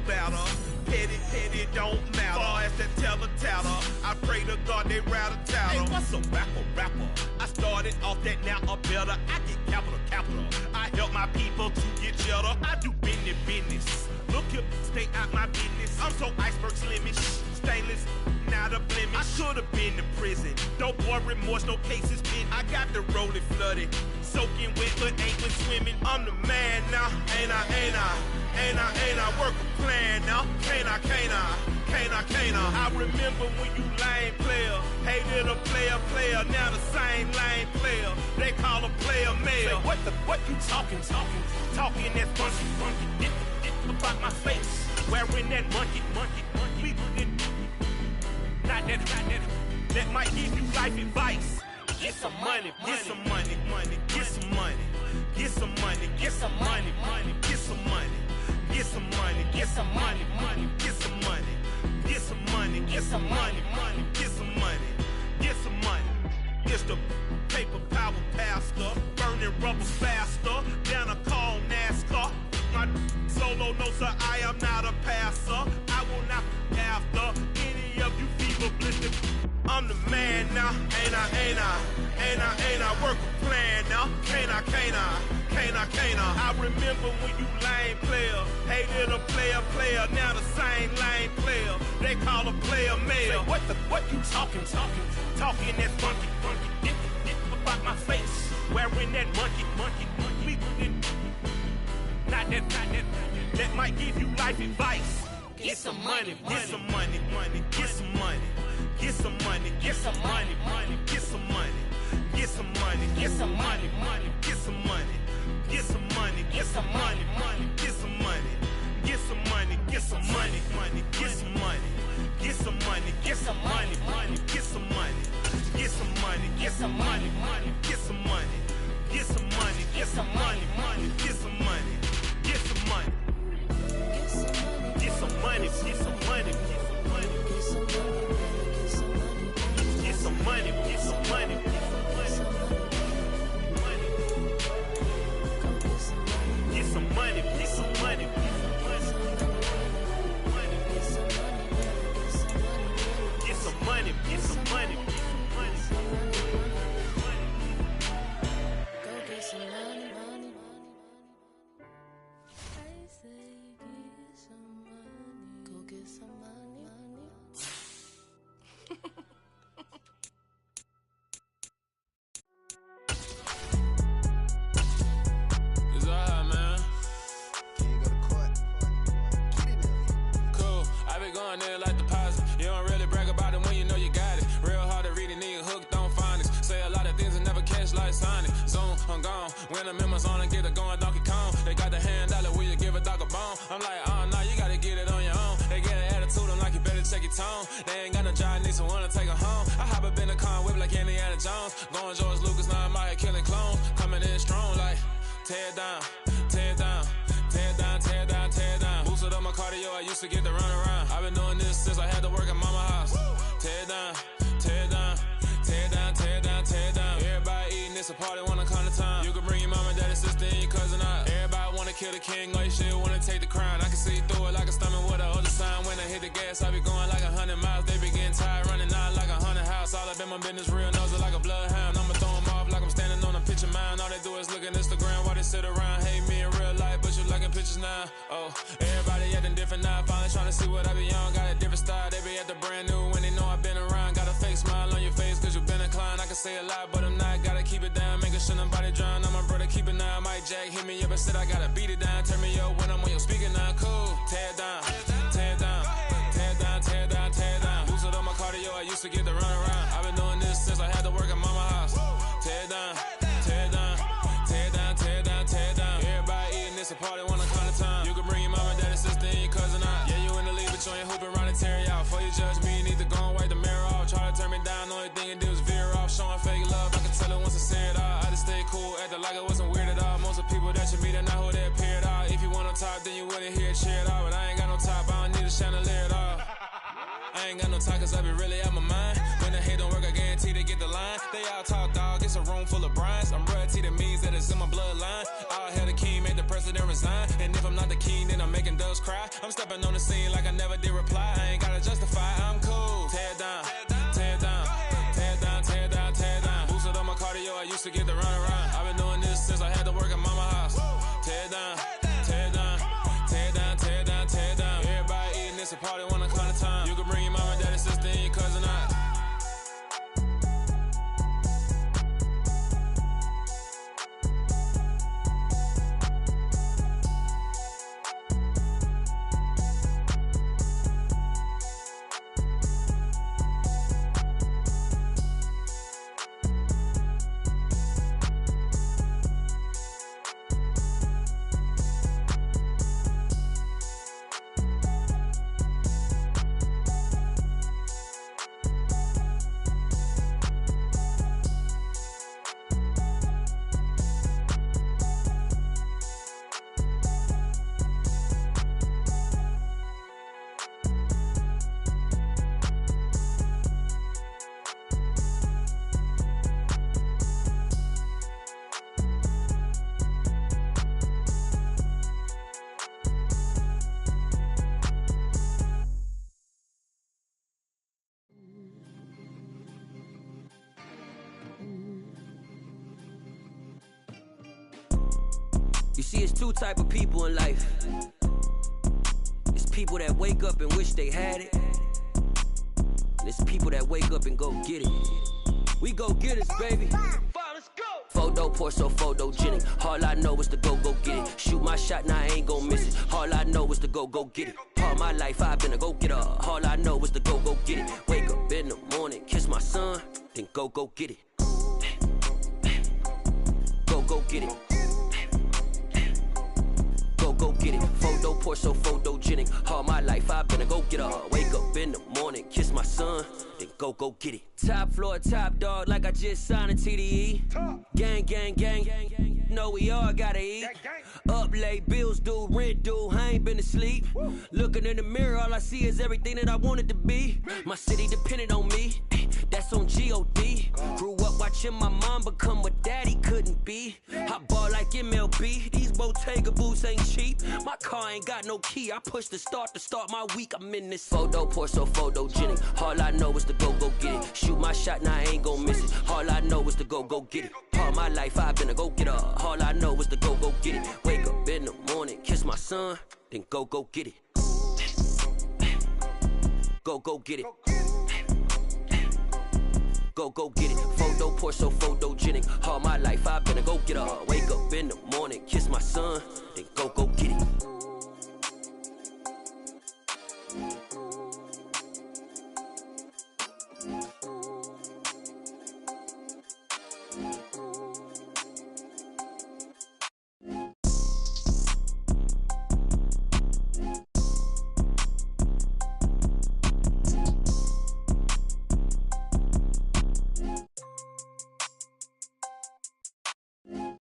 Better, petty don't matter. Far as that tattle, I pray to God they rattle tattle. Hey, what's a rapper? I started off that, now I'm better. I get capital. I help my people to get cheddar. I do business. Look here, stay out my business. I'm so iceberg slimish, stainless, not a blemish. I should have been to prison. No boy remorse, no cases pinned. I got the rolling flooded, soaking wet, but ain't been swimming. I'm the man now, ain't I? Work a plan now, can't I? I remember when you lame player, hated a player, now the same lame player. They call a player mayor. Say, what you talking that funky, about my face, wearing that monkey, not that might give you life advice. get some money, get some money, money, get some money, get some money, get some money, money, get some money, get some money, get some money, money, get some money, get some money, get some money, money, get some money, get some money. It's the paper power pastor, burning rubber faster, down a call NASCAR. My solo, no sir, I am not a passer. I will not after any of you fever blistered. I'm the man now, ain't I, ain't I, ain't I, ain't I, work a plan now, can't I, can't I, can't I, can't I. I remember when you lame player, hated a player, now the same lame player, they call a player mayor. What you talking that funky, about my face, wearing that monkey, not that might give you life advice. Get some money, get some money, money, get some money. Get some money, get some money, money, get some money, get some money, get some money, money, get some money, get some money, get some money, money, get some money, get some money, get some money, money, get some money, get some money, get some money, money, get some money, get some money, get some money, money, get some money, get some money, get some money, money, get some money, get some money, get some money, get some money, get some money. Get some money, get some money, get some money, get some money, get some money, get some money. Go get some money, money. I say get some money. Go get some money, money. It's alright, man. Can you go to court? Get it now. Cool. I been going there like deposit. You don't really brag about it when you know you got it. Real hard to read it, nigga hooked on phonics. Say a lot of things and never catch like Sonic. Zone, I'm gone. When I'm in my zone and get it going Donkey Kong. They got the $100, will you give a dog a bone? I'm like, oh no, you gotta get it on your own. They get an attitude, I'm like, you better check your tone. They ain't got no job, need someone to take her home. I hop up in the car and whip like Indiana Jones. Going George Lucas, now I'm out here killing clones. Coming in strong like, tear down, tear down, tear down, tear down, tear down. Boosted up my cardio, I used to get to run around. I've been doing this since I had to work at mama house. Tear down, tear down, tear down, tear down, tear down. Everybody eating, it's a party when I come to time. You can bring your mama, daddy, sister, and your cousin out. Everybody wanna kill the king, or you shit wanna take the crown. I can see through it like a stomach with a other sign. When I hit the gas, I be going like 100 miles. They be getting tired, running out like 100 house. All up in my business, real nosy like a bloodhound. I'ma throw them off like I'm standing on a picture mound. All they do is look at Instagram while they sit around. Hate me in real life, but you liking pictures now. Oh, everybody acting different now. Finally trying to see what I be on. Got a different style, they be at the brand new when they know I've been around. Got a fake smile on your face cause you been inclined. I can say a lot, but I'm not. Gotta keep it down, making sure nobody drown. I'm my brother, keep it now. Mike Jack hit me up and said I gotta beat it down. Turn me up when I'm on your speaker now. Cool, tear down, tear down, tear down, tear down, tear down. Boosted up my cardio, I used to get to run around. I've been doing this since I had to work at mama house. Tear down, tear down, tear down, tear down, tear down. Everybody eating, it's a party when I come to time. You can bring your mama, daddy, sister, and your cousin out. Yeah, you in the league, but you ain't hooping around and tear you out. Before you judge me, you need to go and wipe the mirror off. Try to turn me down, only thing you do is veer off. Showing fake love, I can tell it once I say it all. I just stay cool, acting like I wasn't weird at all. Most of the people that you meet are not who they appear at all. If you want on top, then you wouldn't hear it cheer at all. But I ain't got no top, I don't need a chandelier at all. I ain't got no time cause I be really out my mind. When the hate don't work, I guarantee they get the line. They all talk dog, it's a room full of brinds. I'm royalty, that means that it's in my bloodline. All hell the king, made the president resign. And if I'm not the king, then I'm making doves cry. I'm stepping on the scene like I never did reply. I ain't gotta justify, I'm cool. Tear down, tear down, tear down, tear down, tear down. Boosted up my cardio, I used to get to run around. I've been doing this since I had to work at mama house. Tear down, tear down, tear down, tear down, tear down. Everybody eating, it's a party when I come to time. You can bring your mama, daddy, sister, and your cousin out. You see, it's two type of people in life. It's people that wake up and wish they had it. And it's people that wake up and go get it. We go get it, baby. Photo pour so photogenic. All I know is to go get it. Shoot my shot, now I ain't gon' miss it. All I know is to go get it. All my life I've been a go-getter. All I know is to go get it. Wake up in the morning, kiss my son, then go get it. Go get it. Go get it. Photo pour so photogenic. All my life I've been a go-getter. Wake up in the morning, kiss my son, then go get it. Top floor, top dog, like I just signed a TDE. Gang. Know we all gotta eat. Up late, bills due, rent due, I ain't been asleep. Looking in the mirror, all I see is everything that I wanted to be. My city depended on me, that's on G.O.D. Grew up watching my mom become what daddy couldn't be. I ball like MLB, these Bottega boots ain't cheap. My car ain't got no key, I push the start to start my week. I'm in this photo pour so photogenic. All I know is to go get it. Shoot my shot, now I ain't gon' miss it. All I know is to go get it. All my life I've been a go-getter. All I know is to go get it. Wake up in the morning, kiss my son, then go get it. Go get it. Go get it. Photo pour so photogenic. All my life I've been a go-getter. Wake up in the morning, kiss my son, then go get it.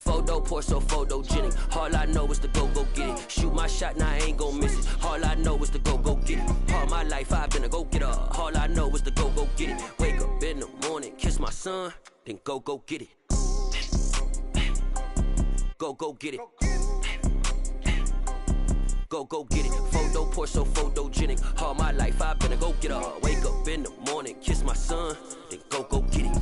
Photo pour so photogenic. All I know is to go get it. Shoot my shot, now I ain't gon' miss it. All I know is to go get it. All my life I've been a go-getter. All I know is to go get it. Wake up in the morning, kiss my son, then go get it. Go get it. Go get it. Photo pour so photogenic. All my life I've been a go-getter. Wake up in the morning, kiss my son, then go get it.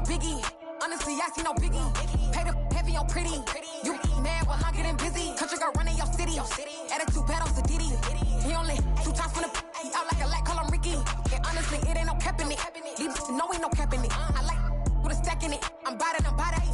Biggie, honestly, I see no biggie. Pay the heavy on pretty. You mad, well, I'm getting busy. Country girl running your city. Attitude bad on Diddy. He only 2 times from the he out like a lack, call him Ricky. And honestly, it ain't no cap in it. Leave no ain't no cap in it. I like with a stack in it. I'm bad it.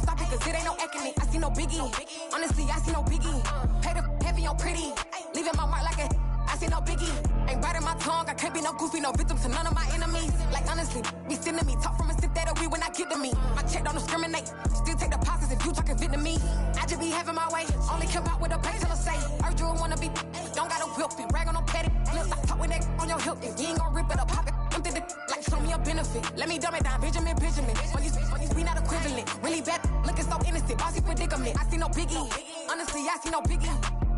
Stop it, cause it ain't no acting it. I see no biggie. Honestly, I see no biggie. Pay the heavy on pretty. Leaving my mark like a I see no biggie. Ain't biting my tongue. I can't be no goofy, no victim to none of my enemies. Like honestly, be sending me talk from a sip that we when I get to me. My check don't discriminate. Still take deposits if you talking Vietnamese. I just be having my way. Only come out with a pay till I say. Urge you wanna be. Don't gotta whip it. Rag on no petty. Look, I talk with that on your hip. You ain't gon' rip it up. Pop it. Empty the like show me a benefit. Let me dumb it down. Benjamin. When you we not equivalent. Really bad. Looking so innocent. Bossy predicament. I see no biggie. Honestly, I see no biggie.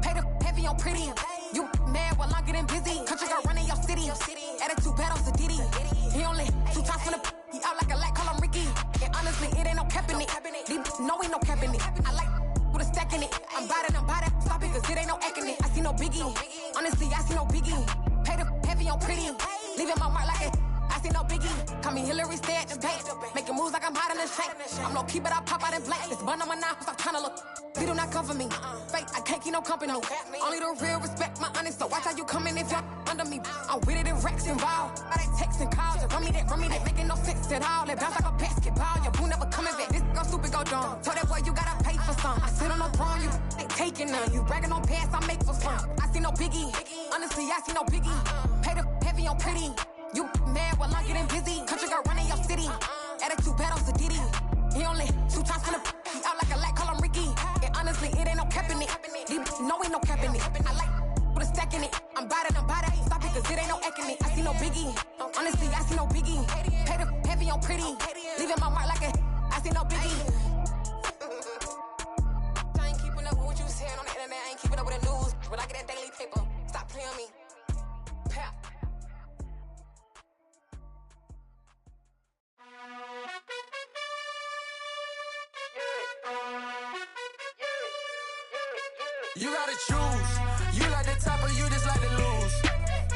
Pay the heavy on pretty. You mad while I'm getting busy. Country girl running your city. Attitude bad on Diddy. He only 2 times from the he out like a lack, call him Ricky. And honestly, it ain't no cap in it. No ain't no cap in it. I like with a stack in it. I'm bad it. Stop it, cause it ain't no acting it. I see no biggie. Honestly, I see no biggie. Pay the heavy on pretty. Leaving my mark like it. I see no biggie. Call me Hillary, stay at the bank. Making moves like I'm hot in the shank. I'm low key, but I pop out in blank. This bun on my knife, I'm tryna look. They do not come for me. Fake, I can't keep no company. Only the real respect my honest. So watch how you coming if y'all under me. I'm with it in Rex involved. All that text and calls. Run me that making no sense at all. They bounce like a basketball. Your boo never coming back. This go stupid, go dumb. Told that boy you gotta pay for some. I sit on no throne, you ain't taking none. You bragging on past, I make for fun. I see no biggie. Honestly, I see no biggie. Pay the heavy on pretty. You mad while I'm getting busy. Country girl running your city. Attitude bad on Diddy. He only 2 times from the he out like a lack, call him Ricky. And honestly, it ain't no cap in it. No ain't no cap in it. I like with a stack in it. I'm bad it. Stop it, cause it ain't no acting it. I see no biggie. Honestly, I see no biggie. Pay the heavy on pretty. Leaving my mark like a I see no biggie. I ain't keeping up with what you saying on the internet. I ain't keeping up with the news. When I get that daily paper, stop playing me. Pap. You gotta choose. You like the top or you just like to lose.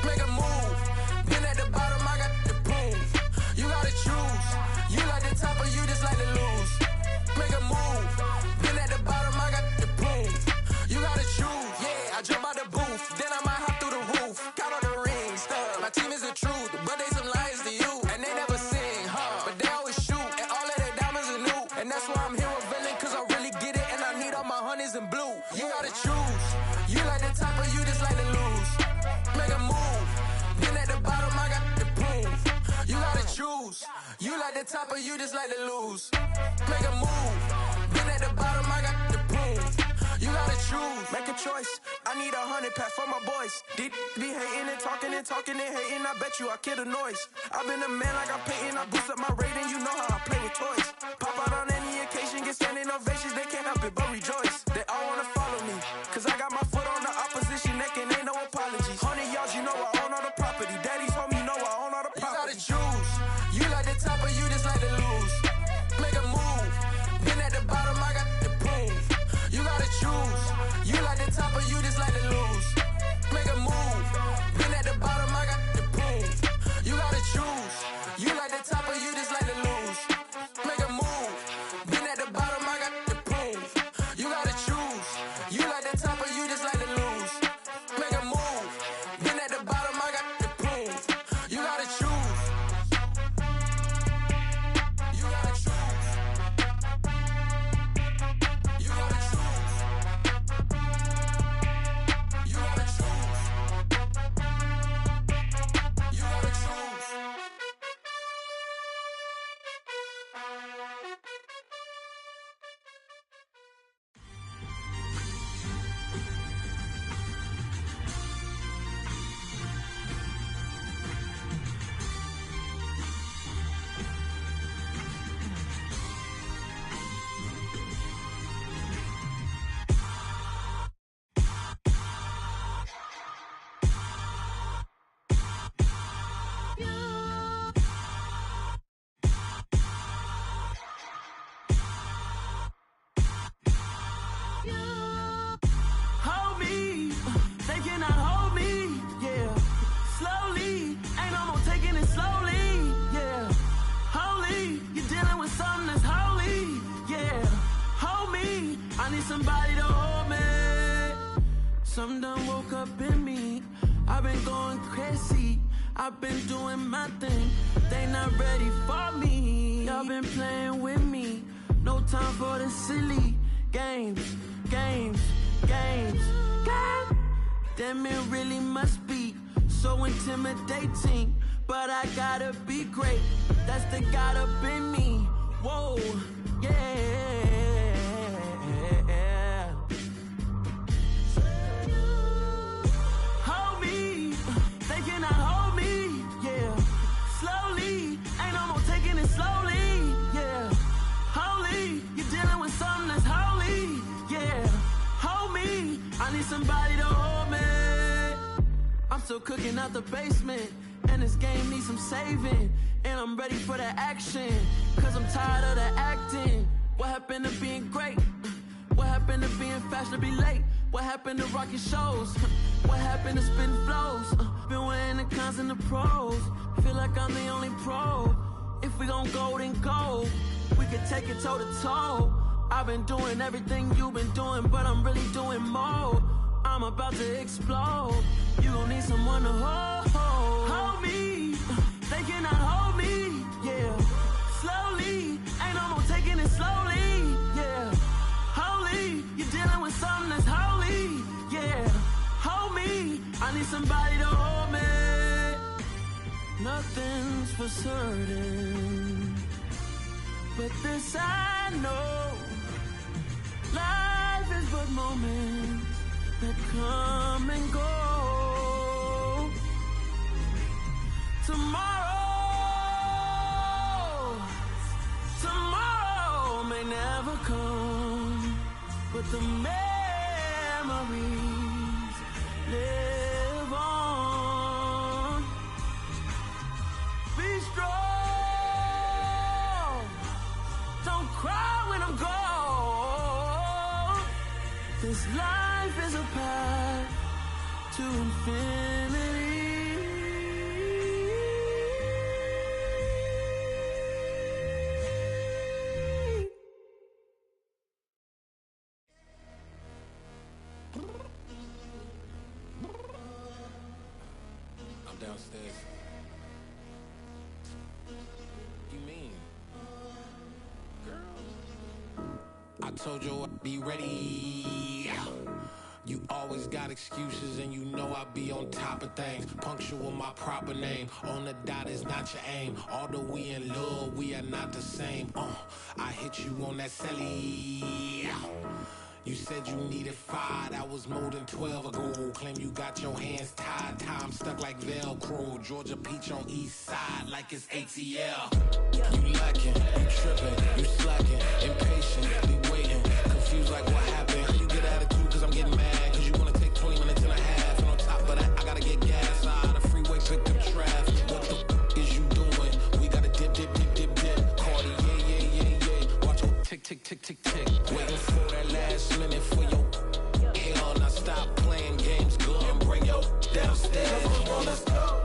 Make a move. Been at the bottom, I got the proof. You gotta choose. You like the top or you just like to lose. Make a move. Been at the bottom, I got the proof. You gotta choose. Yeah, I jump out the booth. Then I might hop through the roof. Count all the rings. My team is the truth, but they some liars to you. And they never sing, but they always shoot. And all of their diamonds are new. And that's why I'm here revealing, cause I really get it. And I need all my honeys in blue. You gotta choose. You like the top or you just like to lose. Make a move. Been at the bottom, I got the proof. You gotta choose. You like the top or you just like to lose. Make a move. Been at the bottom, I got the proof. You gotta choose. Make a choice. I need 100 pack for my boys. Be hating and talking and hating. I bet you I kill the noise. I've been a man like I'm Peyton. I boost up my rating. You know how I play with toys. Pop out on any occasion, get standing ovations. They can't help it but rejoice. They all wanna follow me, cause I got my foot on the opposition neck and ain't no apologies. 100 yards, you know I own all the property. Daddy's home, you know I own all the property. You gotta choose. You like the top or you just like to lose. Make a move. Been at the bottom, I got the proof. You gotta choose. You like the top or you just like to lose. Make a move. Been at the bottom, I got the proof. You gotta choose. You like the top or you just like to lose. Make a move. Been at the bottom, I got the proof. You gotta choose. You like the top or you just like to lose. Make a move. Been at the bottom, I got the proof. You gotta choose. You gotta choose. You gotta choose. You gotta choose. You gotta choose. Hold me, they cannot hold me, yeah. Slowly, ain't no more taking it slowly, yeah. Holy, you're dealing with something that's holy, yeah. Hold me, I need somebody to hold me. Something done woke up in me, I've been going crazy. I've been doing my thing, they not ready for me. Y'all been playing with me, no time for the silly games. Damn, it really must be so intimidating, but I gotta be great, that's the God up in me. Whoa, yeah. Hold me, they cannot hold me, yeah. Slowly, ain't no more taking it slowly, yeah. Holy, you're dealing with something that's holy, yeah. Hold me, I need somebody to hold me. I'm still cooking out the basement, and this game needs some saving. And I'm ready for the action, cause I'm tired of the acting. What happened to being great? What happened to being fashionably late? What happened to rocking shows? What happened to spitting flows? Been weighing the cons and the pros. Feel like I'm the only pro. If we gon' go, then go. We could take it toe to toe. I've been doing everything you've been doing, but I'm really doing more. I'm about to explode. You gon' need someone to hold me. They cannot hold me, yeah. Slowly, ain't no more taking it slowly, yeah. Holy, you're dealing with something that's holy, yeah. Hold me, I need somebody to hold me. Nothing's for certain, but this I know. Life is but moments that come and go. Tomorrow may never come, but the memories live on. Be strong, don't cry when I'm gone. This life life is a path to infinity. I'm downstairs. You mean? Girl, I told you I'd be ready. You always got excuses and you know I be on top of things. Punctual my proper name. On the dot is not your aim. Although we in love, we are not the same. I hit you on that celly. You said you needed 5, that was more than 12 ago. Claim you got your hands tied, time stuck like Velcro. Georgia Peach on east side like it's ATL. You lacking, you tripping, you slacking, impatient, be waiting, confused like what happened. How you get attitude cause I'm getting mad, cause you wanna take 20 minutes and a half. And on top of that, I gotta get gas out of the freeway, pick up traffic. What the is you doing? We gotta dip, dip, dip, dip, dip. Cardi, yeah. Watch your tick, tick, tick, tick, tick. Waiting for that last minute for your hell. Now stop playing games, go and bring your downstairs. Come on, let's go.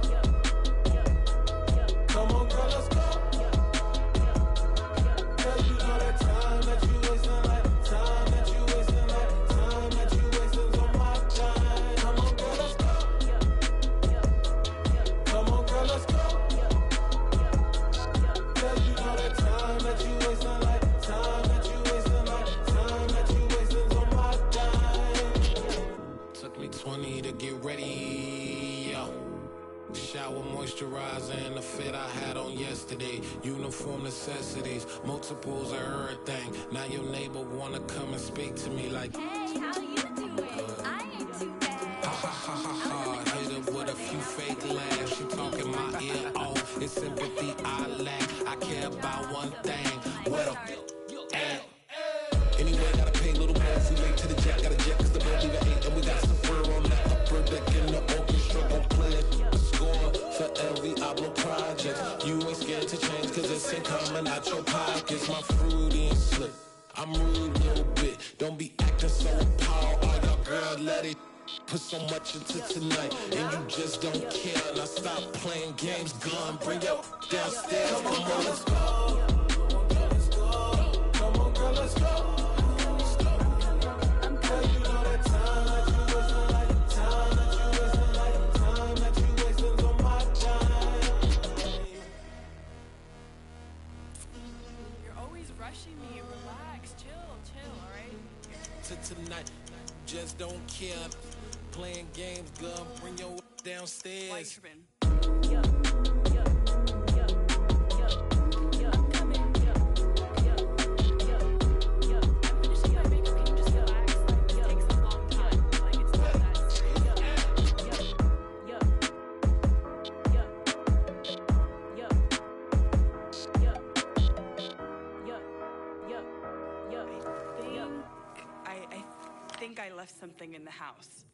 Come on, girl, let's go. Cause you know that time that you wasting, like time that you wasting, like time that you wasting on my time. Come on, girl, let's go. Come on, girl, let's go. Cause you know that time that you wasting, like time that you wasting, like time that you wasting on my time. Took me 20 to get ready, yo. Shower, moisturizer, and the fit I had on yesterday. Uniform necessities, multiples of everything. Now your neighbor wanna come and speak to me like, hey, how you doing? I ain't too bad. Ha ha ha ha ha. Hit her with a few fake laughs. She talking my ear off. It's sympathy I lack. I care about one thing. Well, and anyway, gotta pay a little more if we late to the jet. Got a jet cause the boat leave at 8. And we got some fur on the upper deck in the orchestra. Gon' play it. Score for every Ablo project. You ain't scared to change cause it's ain't coming out your pockets. My fruity and slip. I'm rude a little bit. Don't be acting so appalled. All your girl let it put so much into tonight. And you just don't care. Now stop playing games. Gun, bring your downstairs. Come on, girl, let's go. Come on, girl, let's go. Cause you know that time that you wasting, like time that you wasting, like time that you wasting on my time. You're always rushing me. Relax, chill, alright? To tonight, just don't care. Playing games, gun, bring your downstairs. Why you tripping? I think I left something in the house.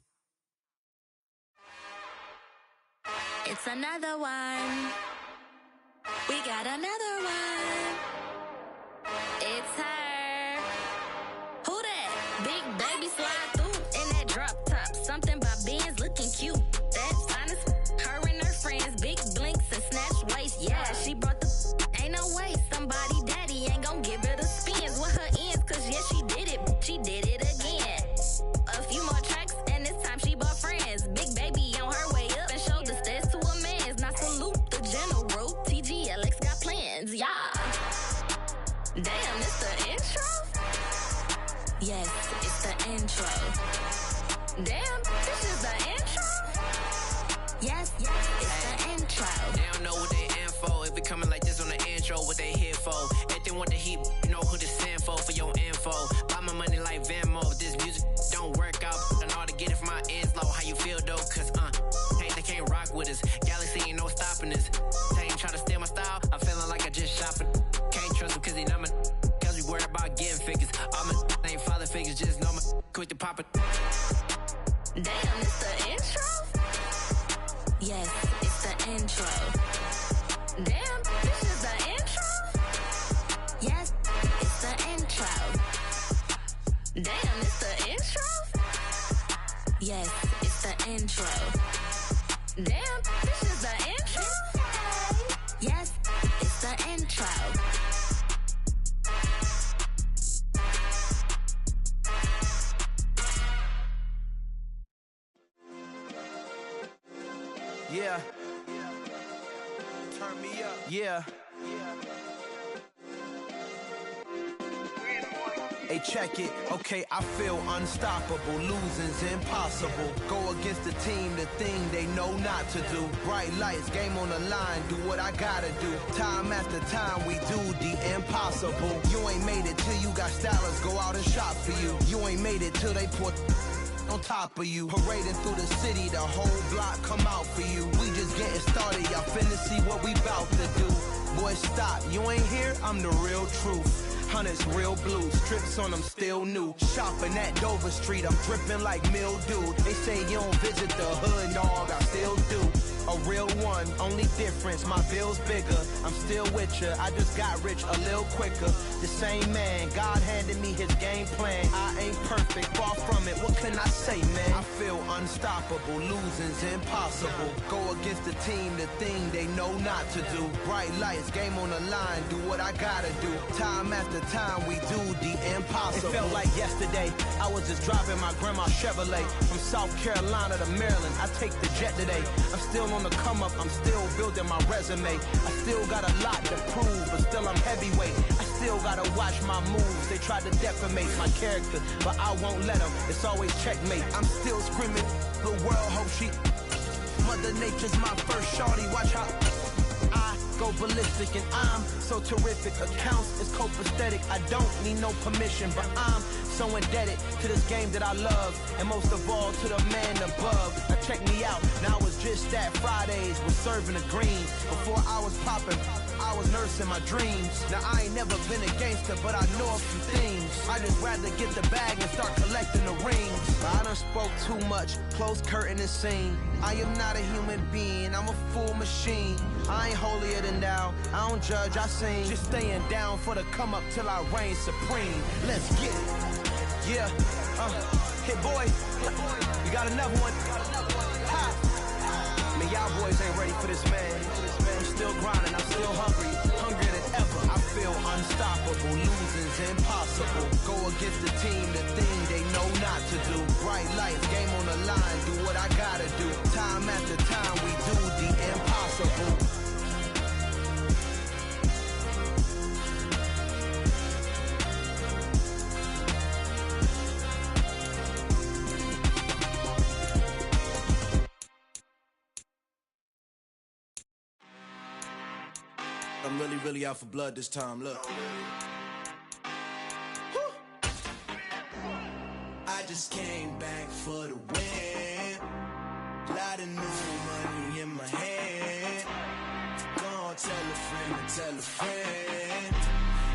It's another one. We got another one. It's her. Who that? Big baby slide through in that drop top. Something by Benz looking cute. That's honest. Her and her friends, big blinks and snatch waist. Yeah, she brought the. Ain't no way somebody daddy ain't gon' give her the spins with her ends. Cause yeah, she did it. She did it again. A few more tracks and this time she bought friends. Big baby on her way up and showed the stairs to a man's. Now salute the general. TGLX got plans, yeah. Damn, it's the intro? Yes, it's the intro. Damn, this is the intro? Yes, it's the intro. They don't know what they in for. If we coming like this on the intro, what they here for? If they want the heat, you know who to send for your info. Buy my money like Venmo. If this music don't work out, I know how to get it from my ends low. How you feel though? Cause they can't rock with us. Galaxy ain't no stopping us. They ain't try to steal my style. I'm feeling like I just shopping. Can't trust them cause they not my. Cause we worried about getting figures. All my ain't father figures. Just know my quick to pop it. Damn, it's the intro? Yes, it's the intro. Damn, this is the intro? Yes, it's the intro. Damn, it's the intro? Yes, it's the intro. Damn, this is the intro? Yes, it's the intro. Yeah. Turn me up. Yeah. Hey, check it. Okay, I feel unstoppable. Losing's impossible. Go against the team, the thing they know not to do. Bright lights, game on the line. Do what I gotta do. Time after time, we do the impossible. You ain't made it till you got stylers go out and shop for you. You ain't made it till they put on top of you. Parading through the city, the whole block come out for you. We just getting started, y'all finna see what we bout to do. Boy, stop, you ain't here, I'm the real truth. Hunters real blue, strips on them still new. Shopping at Dover Street, I'm dripping like mildew. They say you don't visit the hood, dog, I still do. A real one, only difference, my bill's bigger. I'm still with ya, I just got rich a little quicker. The same man, God handed me his game plan. I ain't perfect, far from it, what can I say, man? I feel unstoppable, losing's impossible. Go against the team, the thing they know not to do. Bright lights, game on the line, do what I gotta do. Time after time, we do the impossible. It felt like yesterday, I was just driving my grandma's Chevrolet. From South Carolina to Maryland, I take the jet today. I'm still on the come up, I'm still building my resume. I still got a lot to prove, but still I'm heavyweight. I still gotta watch my moves. They tried to defamate my character, but I won't let them. It's always checkmate. I'm still screaming, the world hope she. Mother Nature's my first shorty. Watch how I go ballistic, and I'm so terrific. Accounts is copacetic. I don't need no permission, but I'm so indebted to this game that I love, and most of all to the man above. Now check me out, now it's just that Fridays was serving the green. Before I was popping, I was nursing my dreams. Now I ain't never been a gangster, but I know a few things. I just rather get the bag and start collecting the rings. But I done spoke too much, close curtain and scene. I am not a human being, I'm a full machine. I ain't holier than thou, I don't judge, I sing. Just staying down for the come up till I reign supreme. Let's get it. Yeah, hit boy, you got another one. Ha! Man, y'all boys ain't ready for this, man. I'm still grinding, I'm still hungry, hungrier than ever. I feel unstoppable, losing's impossible. Go against the team, the thing they know not to do. Bright lights, game on the line, do what I gotta do. Time after time, we do the impossible. I'm really out for blood this time, look. I just came back for the win. Lot of new money in my hand. Gonna tell a friend and tell a friend.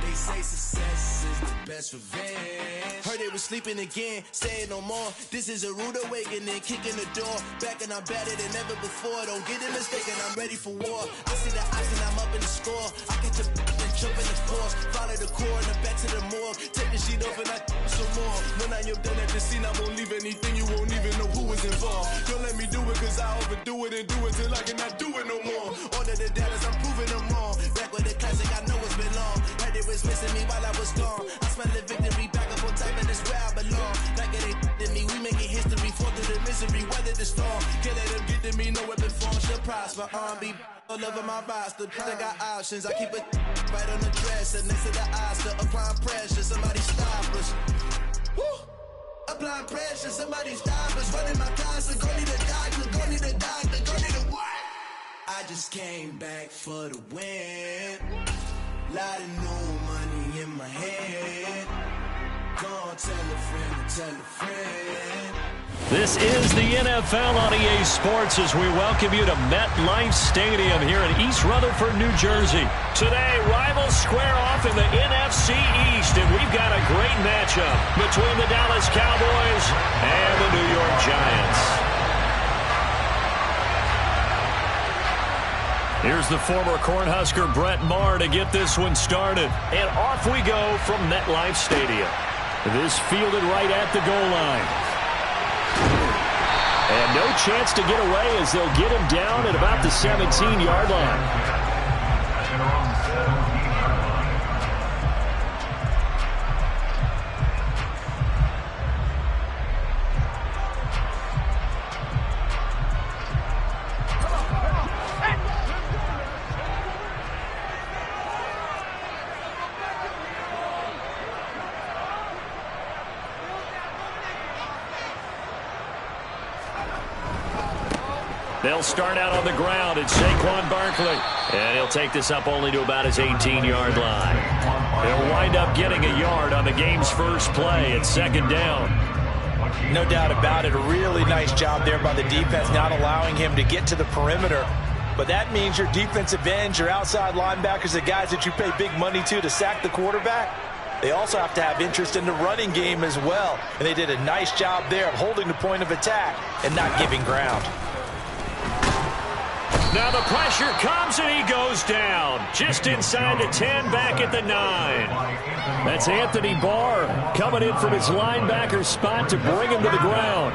They say success is the best revenge. Heard they was sleeping again, saying no more. This is a rude awakening, kicking the door. Back and I'm better than ever before. Don't get it mistaken, I'm ready for war. I see the option, I'm up in the score. I get to and jump in the force. Follow the core and then back to the morgue. Take the sheet off and I some more. When I am done at the scene, I won't leave anything. You won't even know who was involved. Don't let me do it, cause I overdo it and do it till I cannot do it no more. Order the Dallas, I'm proving them wrong. Back with the classic, I know it's been long. Heard it was missing me while I was gone. I smell the victory, back up on time, and it's where I belong. Like it ain't to me, we making history. Fall through the misery, weather the storm. Can't let them get to me, no weapon form shall prosper. Be all over my roster, I got options. I keep it right on the dresser, next to the Oscar. Applying pressure, somebody stop us. Woo! Applying pressure, somebody stop us. Running my closet, go need a doctor, go need a doctor, go need a what? I just came back for the win. Lot of new money in my head. Gonna tell a friend and tell a friend. This is the NFL on EA Sports as we welcome you to MetLife Stadium here in East Rutherford, New Jersey. Today, rivals square off in the NFC East, and we've got a great matchup between the Dallas Cowboys and the New York Giants. Here's the former Cornhusker Brett Maher to get this one started. And off we go from MetLife Stadium. This fielded right at the goal line. And no chance to get away as they'll get him down at about the 17-yard line. They'll start out on the ground. It's Saquon Barkley. And he'll take this up only to about his 18-yard line. He'll wind up getting a yard on the game's first play at second down. No doubt about it. A really nice job there by the defense, not allowing him to get to the perimeter. But that means your defensive ends, your outside linebackers, the guys that you pay big money to sack the quarterback, they also have to have interest in the running game as well. And they did a nice job there of holding the point of attack and not giving ground. Now the pressure comes and he goes down. Just inside the 10, back at the 9. That's Anthony Barr coming in from his linebacker spot to bring him to the ground.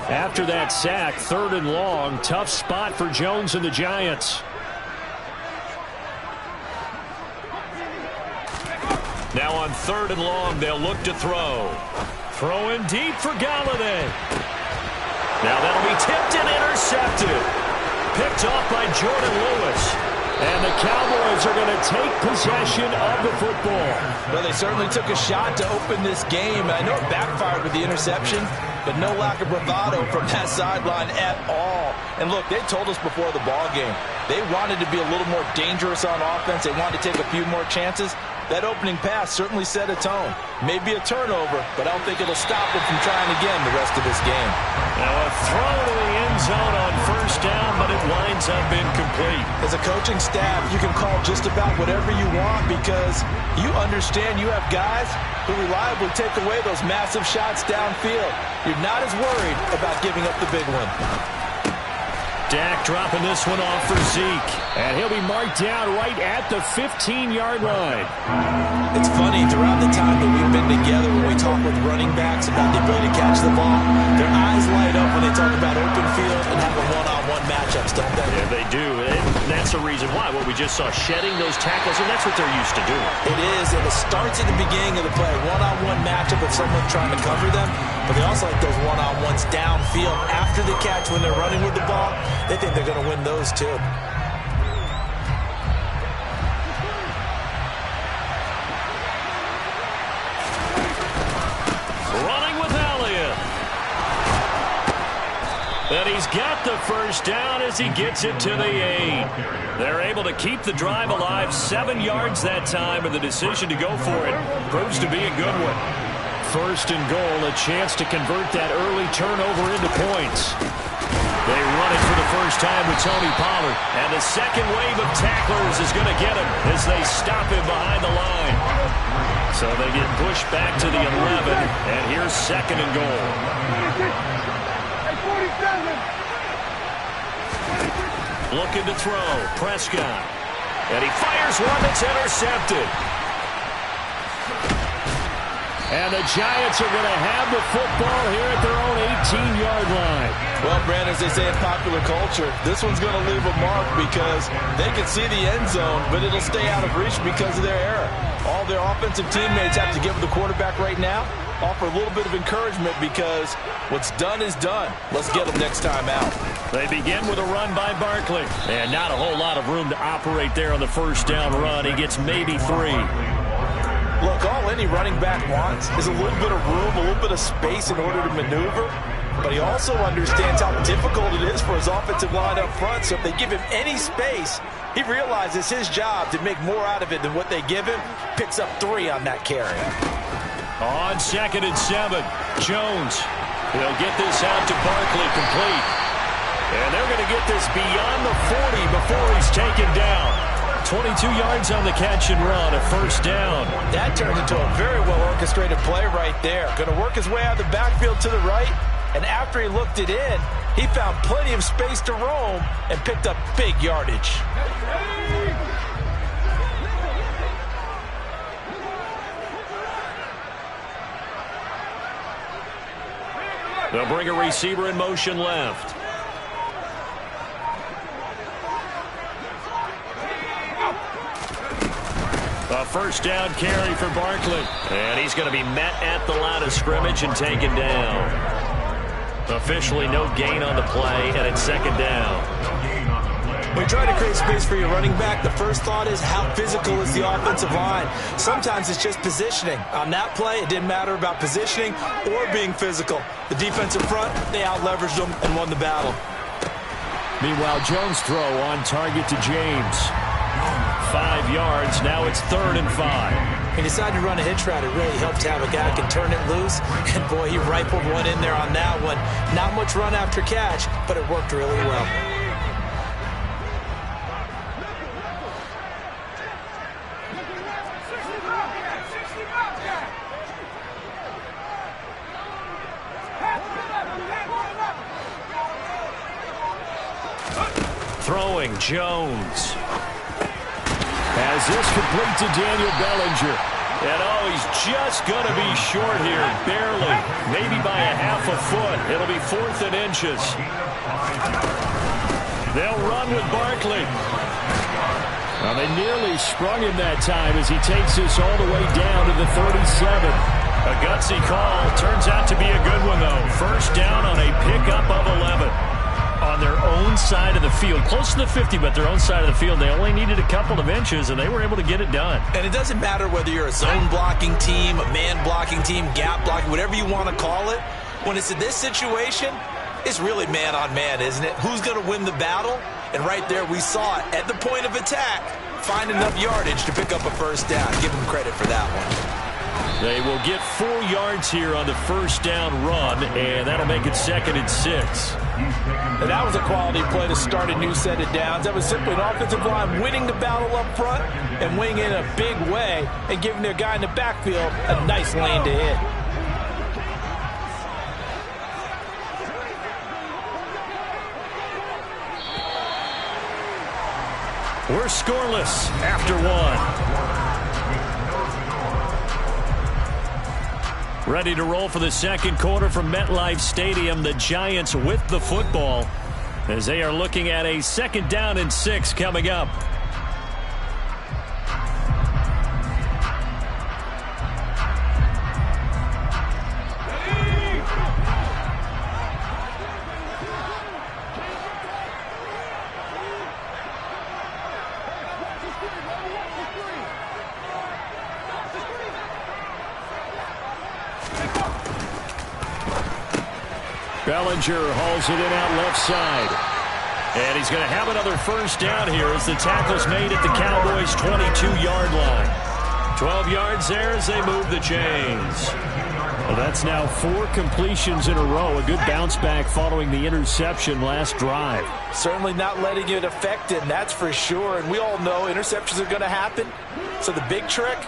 After that sack, 3rd and long, tough spot for Jones and the Giants. Now on 3rd and long, they'll look to throw. Throwing deep for Galladay. Now that'll be tipped and intercepted. Picked off by Jordan Lewis. And the Cowboys are going to take possession of the football. Well, they certainly took a shot to open this game. I know it backfired with the interception, but no lack of bravado from that sideline at all. And look, they told us before the ball game, they wanted to be a little more dangerous on offense. They wanted to take a few more chances. That opening pass certainly set a tone. Maybe a turnover, but I don't think it'll stop them from trying again the rest of this game. Now a throw to the end zone on 1st down, but it winds up incomplete. As a coaching staff, you can call just about whatever you want because you understand you have guys who reliably take away those massive shots downfield. You're not as worried about giving up the big one. Dak dropping this one off for Zeke. And he'll be marked down right at the 15-yard line. It's funny, throughout the time that we've been together, when we talk with running backs about the ability to catch the ball, their eyes light up when they talk about open field and having one-on-one matchups, don't they? Yeah, they do. And that's the reason why. What we just saw, shedding those tackles, and that's what they're used to doing. It is, and it starts at the beginning of the play. One-on-one matchup of someone trying to cover them, but they also like those one-on-ones downfield after the catch when they're running with the ball. They think they're going to win those too. Running with Elliott. And he's got the first down as he gets it to the 8. They're able to keep the drive alive. 7 yards that time, and the decision to go for it proves to be a good one. 1st and goal, a chance to convert that early turnover into points. They run it for the first time with Tony Pollard. And the second wave of tacklers is going to get him as they stop him behind the line. So they get pushed back to the 11, and here's 2nd and goal. Looking to throw, Prescott. And he fires one that's intercepted. And the Giants are going to have the football here at their own 18-yard line. Well, Brandon, as they say in popular culture, this one's going to leave a mark because they can see the end zone, but it'll stay out of reach because of their error. All their offensive teammates have to give the quarterback right now, offer a little bit of encouragement because what's done is done. Let's get them next time out. They begin with a run by Barkley. And not a whole lot of room to operate there on the first down run. He gets maybe 3. Look, all any running back wants is a little bit of room, a little bit of space in order to maneuver. But he also understands how difficult it is for his offensive line up front. So if they give him any space, he realizes his job to make more out of it than what they give him. Picks up 3 on that carry. On 2nd and 7, Jones. He'll get this out to Barkley complete. And they're going to get this beyond the 40 before he's taken down. 22 yards on the catch and run, a first down. That turns into a very well-orchestrated play right there. Going to work his way out of the backfield to the right, and after he looked it in, he found plenty of space to roam and picked up big yardage. They'll bring a receiver in motion left. A first down carry for Barkley. And he's going to be met at the line of scrimmage and taken down. Officially no gain on the play, and it's second down. When you try to create space for your running back, the first thought is how physical is the offensive line. Sometimes it's just positioning. On that play, it didn't matter about positioning or being physical. The defensive front, they out-leveraged them and won the battle. Meanwhile, Jones' throw on target to James. 5 yards. Now it's 3rd and 5. He decided to run a hitch route. It really helped to have a guy who can turn it loose. And, boy, he rifled one in there on that one. Not much run after catch, but it worked really well. Throwing, Jones. As this complete to Daniel Bellinger. And, he's just going to be short here, barely. Maybe by a half a foot. It'll be 4th and inches. They'll run with Barkley. Well, they nearly sprung him that time as he takes this all the way down to the 37. A gutsy call. Turns out to be a good one, though. First down on a pickup of 11. On their own side of the field. Close to the 50, but their own side of the field. They only needed a couple of inches, and they were able to get it done. And it doesn't matter whether you're a zone blocking team, a man blocking team, gap blocking, whatever you want to call it. When it's in this situation, it's really man on man, isn't it? Who's going to win the battle? And right there, we saw it at the point of attack. Find enough yardage to pick up a first down. Give them credit for that one. They will get 4 yards here on the first down run, and that'll make it 2nd and 6. And that was a quality play to start a new set of downs. That was simply an offensive line winning the battle up front and winning in a big way and giving their guy in the backfield a nice lane to hit. We're scoreless after 1. Ready to roll for the second quarter from MetLife Stadium. The Giants with the football as they are looking at a 2nd down and 6 coming up. Bellinger hauls it in out left side. And he's going to have another first down here as the tackle's made at the Cowboys' 22-yard line. 12 yards there as they move the chains. Well, that's now 4 completions in a row. A good bounce back following the interception last drive. Certainly not letting it affect him, that's for sure. And we all know interceptions are going to happen. So the big trick,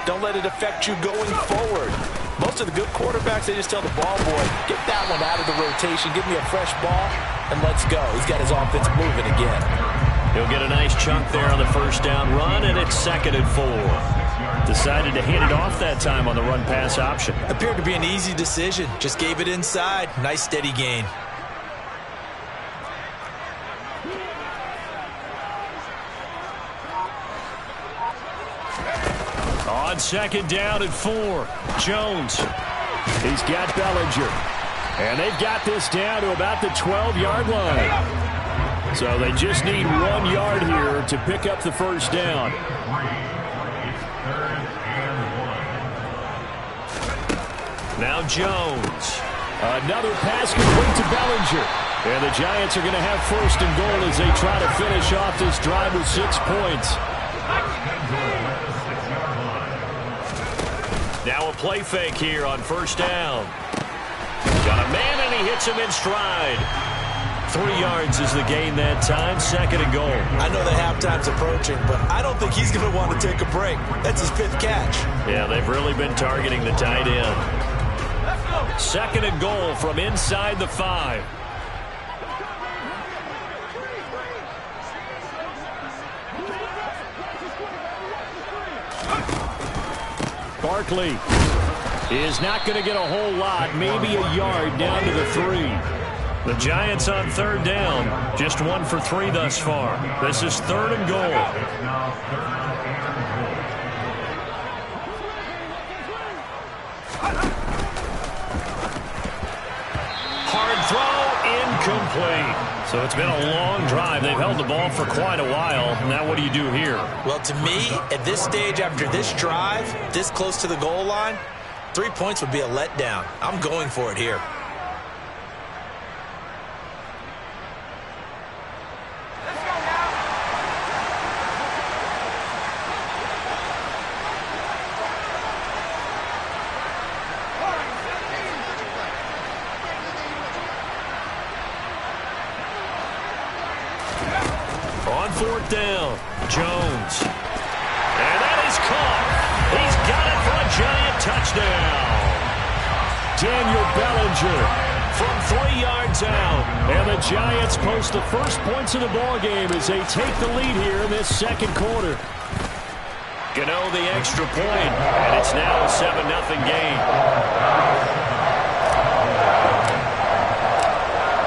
don't let it affect you going forward. Most of the good quarterbacks, they just tell the ball boy, get that one out of the rotation, give me a fresh ball, and let's go. He's got his offense moving again. He'll get a nice chunk there on the first down run, and it's 2nd and 4. Decided to hand it off that time on the run-pass option. Appeared to be an easy decision. Just gave it inside. Nice steady gain. On 2nd down and 4, Jones. He's got Bellinger. And they've got this down to about the 12-yard line. So they just need 1 yard here to pick up the first down. Now Jones. Another pass complete to Bellinger. And the Giants are going to have 1st and goal as they try to finish off this drive with 6 points. Now a play fake here on first down. Got a man and he hits him in stride. 3 yards is the gain that time. 2nd and goal. I know the halftime's approaching, but I don't think he's going to want to take a break. That's his 5th catch. Yeah, they've really been targeting the tight end. 2nd and goal from inside the 5. Barkley is not going to get a whole lot, maybe a yard down to the 3. The Giants on 3rd down, just 1 for 3 thus far. This is 3rd and goal. Hard throw, incomplete. So it's been a long drive. They've held the ball for quite a while. Now what do you do here? Well, to me, at this stage after this drive, this close to the goal line, 3 points would be a letdown. I'm going for it here. On 4th down, Jones. And that is caught. He's got it for a Giant touchdown. Daniel Bellinger from 3 yards out. And the Giants post the first points of the ballgame as they take the lead here in this 2nd quarter. Gano the extra point, and it's now a 7-0 game.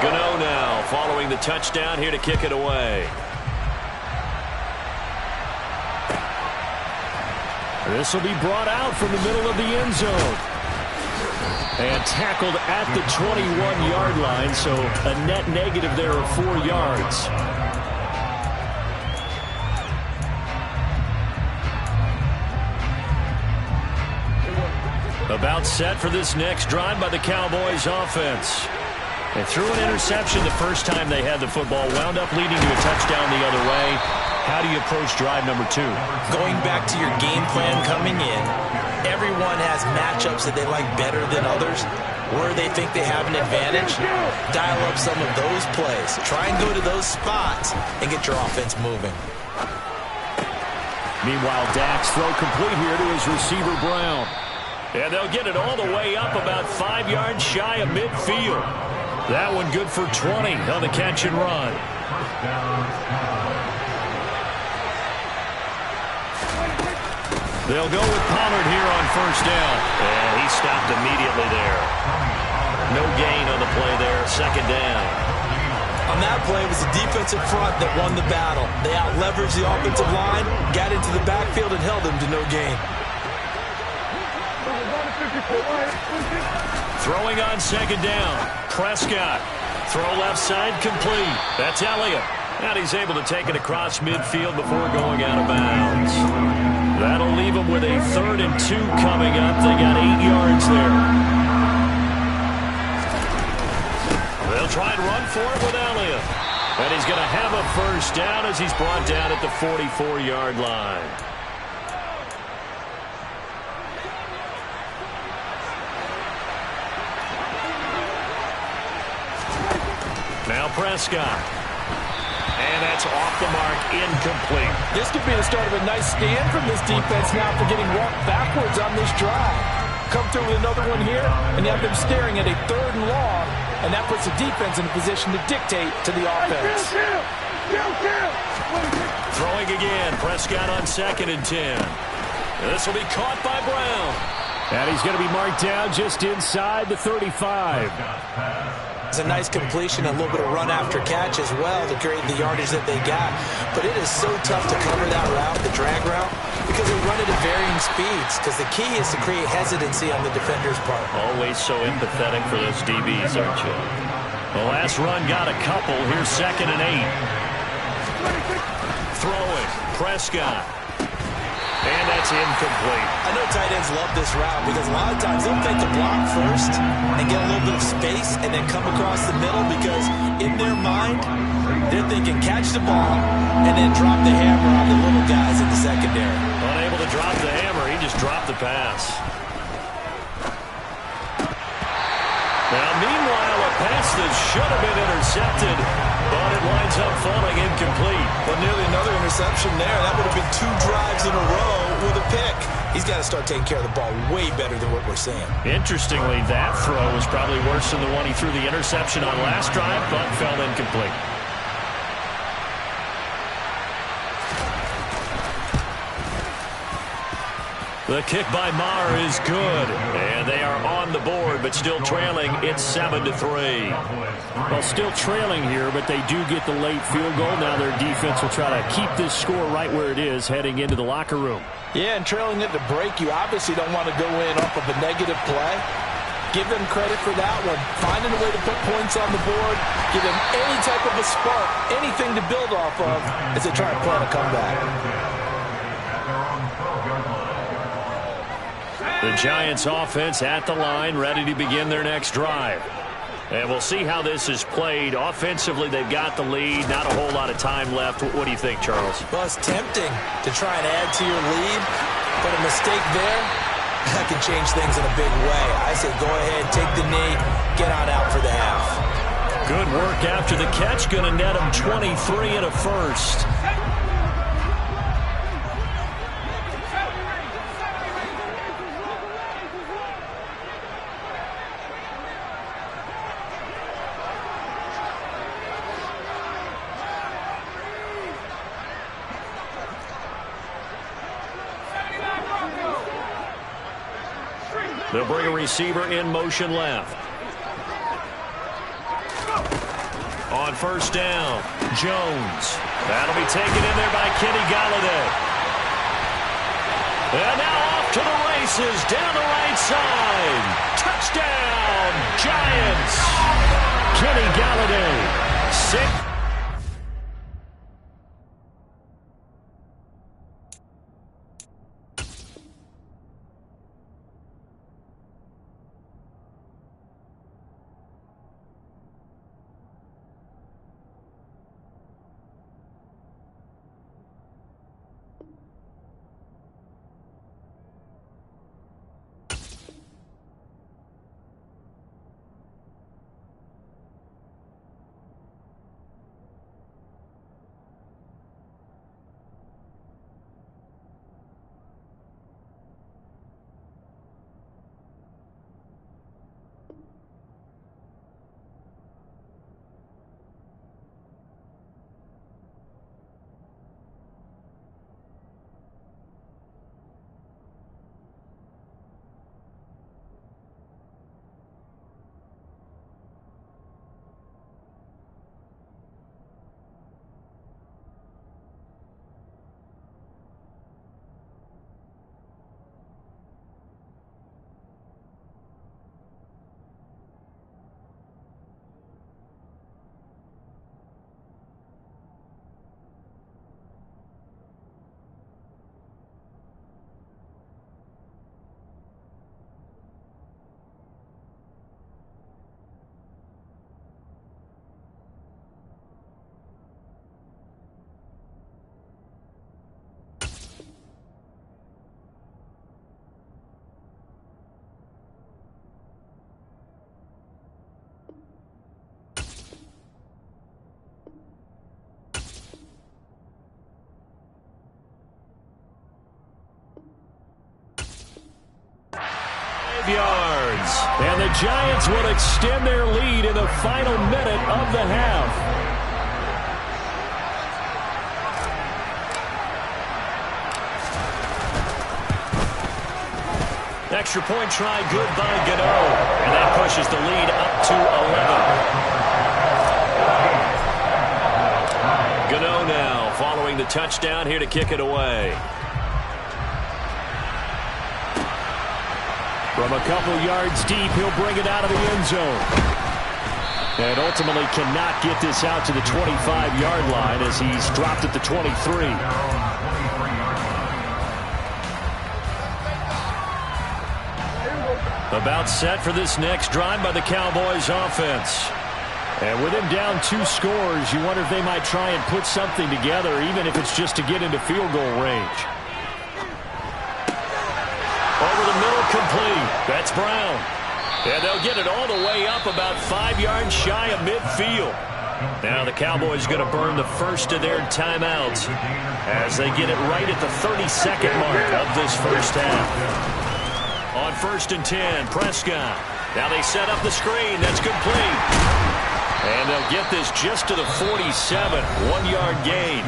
Gano now following the touchdown here to kick it away. This will be brought out from the middle of the end zone. And tackled at the 21-yard line, so a net negative there of 4 yards. About set for this next drive by the Cowboys offense. They threw an interception the first time they had the football, wound up leading to a touchdown the other way. How do you approach drive number 2? Going back to your game plan coming in, everyone has matchups that they like better than others, where they think they have an advantage. Dial up some of those plays. Try and go to those spots and get your offense moving. Meanwhile, Dak's throw complete here to his receiver, Brown. And they'll get it all the way up about 5 yards shy of midfield. That one good for 20 on the catch and run. They'll go with Pollard here on 1st down. And he stopped immediately there. No gain on the play there. 2nd down. On that play, it was the defensive front that won the battle. They out-leveraged the offensive line, got into the backfield, and held them to no gain. Throwing on 2nd down. Prescott. Throw left side complete. That's Elliott. And he's able to take it across midfield before going out of bounds. That'll leave them with a 3rd and 2 coming up. They got 8 yards there. They'll try and run for it with Elliott. And he's going to have a 1st down as he's brought down at the 44-yard line. Now Prescott. And that's off the mark, incomplete. This could be the start of a nice stand from this defense now for getting walked backwards on this drive. Come through with another one here, and you have them staring at a 3rd and long, and that puts the defense in a position to dictate to the offense. Throwing again, Prescott on 2nd and 10. This will be caught by Brown. And he's going to be marked down just inside the 35. It's a nice completion, a little bit of run after catch as well to create the yardage that they got. But it is so tough to cover that route, the drag route, because they run it at varying speeds. Because the key is to create hesitancy on the defender's part. Always so empathetic for those DBs, aren't you? The last run got a couple. Here's 2nd and 8. Throwing, Prescott. And that's incomplete. I know tight ends love this route because a lot of times they'll take the block first and get a little bit of space and then come across the middle because in their mind, they're thinking catch the ball and then drop the hammer on the little guys in the secondary. Unable to drop the hammer, he just dropped the pass. Now, meanwhile, a pass that should have been intercepted, but it winds up falling incomplete. But nearly another interception there. That would have been 2 drives in a row with a pick. He's got to start taking care of the ball way better than what we're seeing. Interestingly, that throw was probably worse than the one he threw the interception on last drive, but fell incomplete. The kick by Maher is good. And they are on the board, but still trailing. It's 7-3. Well, still trailing here, but they do get the late field goal. Now their defense will try to keep this score right where it is heading into the locker room. Yeah, and trailing at the break, you obviously don't want to go in off of a negative play. Give them credit for that one. Finding a way to put points on the board. Give them any type of a spark, anything to build off of as they try and plan a comeback. The Giants offense at the line, ready to begin their next drive. And we'll see how this is played. Offensively, they've got the lead. Not a whole lot of time left. What do you think, Charles? Well, it's tempting to try and add to your lead, but a mistake there, that can change things in a big way. I say go ahead, take the knee, get on out for the half. Good work after the catch. Going to net him 23 and a first. They'll bring a receiver in motion left. On first down, Jones. That'll be taken in there by Kenny Golladay. And now off to the races down the right side. Touchdown, Giants. Kenny Golladay, 6. Yards. And the Giants will extend their lead in the final minute of the half. Extra point try good by Gano. And that pushes the lead up to 11. Gano now following the touchdown here to kick it away. From a couple yards deep, he'll bring it out of the end zone. And ultimately cannot get this out to the 25-yard line as he's dropped at the 23. About set for this next drive by the Cowboys offense. And with him down 2 scores, you wonder if they might try and put something together, even if it's just to get into field goal range. Over the middle, complete. That's Brown. And they'll get it all the way up about 5 yards shy of midfield. Now the Cowboys going to burn the first of their timeouts as they get it right at the 32nd mark of this first half. On 1st and 10, Prescott. Now they set up the screen. That's complete. And they'll get this just to the 47. 1-yard gain.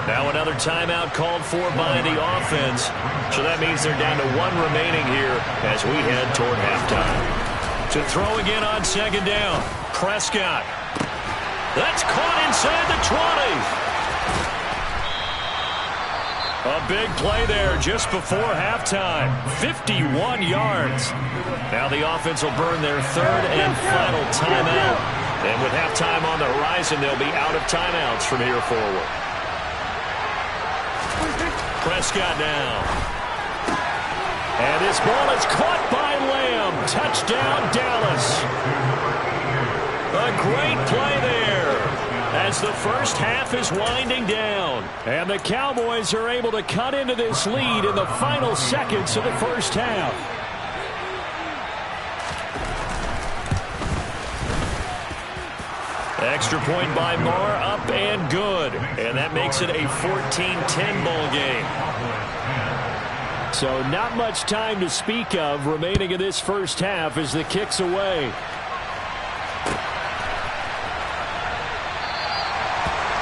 Now another timeout called for by the offense. So that means they're down to 1 remaining here as we head toward halftime. To throw again on second down. Prescott. That's caught inside the 20. A big play there just before halftime. 51 yards. Now the offense will burn their third and final timeout. And with halftime on the horizon, they'll be out of timeouts from here forward. Prescott now. And this ball is caught by Lamb. Touchdown, Dallas. A great play there as the first half is winding down. And the Cowboys are able to cut into this lead in the final seconds of the first half. Extra point by Marr, up and good. And that makes it a 14-10 ball game. So not much time to speak of remaining in this first half as the kick's away.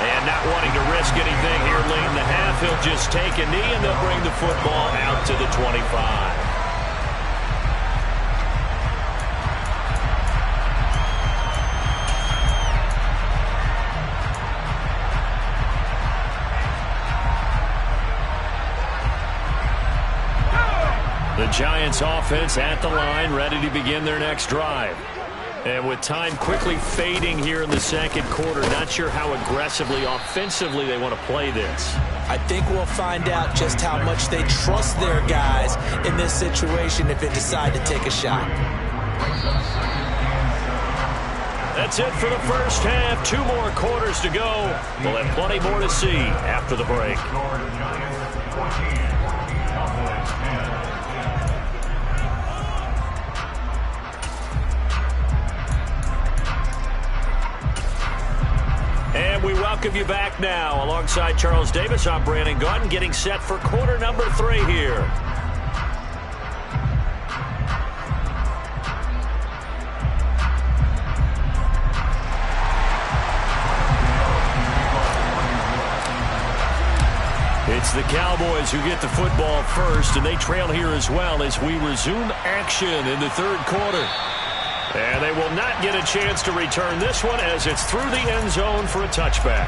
And not wanting to risk anything here late in the half, he'll just take a knee and they'll bring the football out to the 25. The Giants offense at the line, ready to begin their next drive. And with time quickly fading here in the second quarter, not sure how aggressively, offensively they want to play this. I think we'll find out just how much they trust their guys in this situation if they decide to take a shot. That's it for the first half. 2 more quarters to go. We'll have plenty more to see after the break. And we welcome you back now. Alongside Charles Davis, I'm Brandon Gaudin, getting set for quarter number 3 here. It's the Cowboys who get the football first, and they trail here as well as we resume action in the third quarter. And they will not get a chance to return this one as it's through the end zone for a touchback.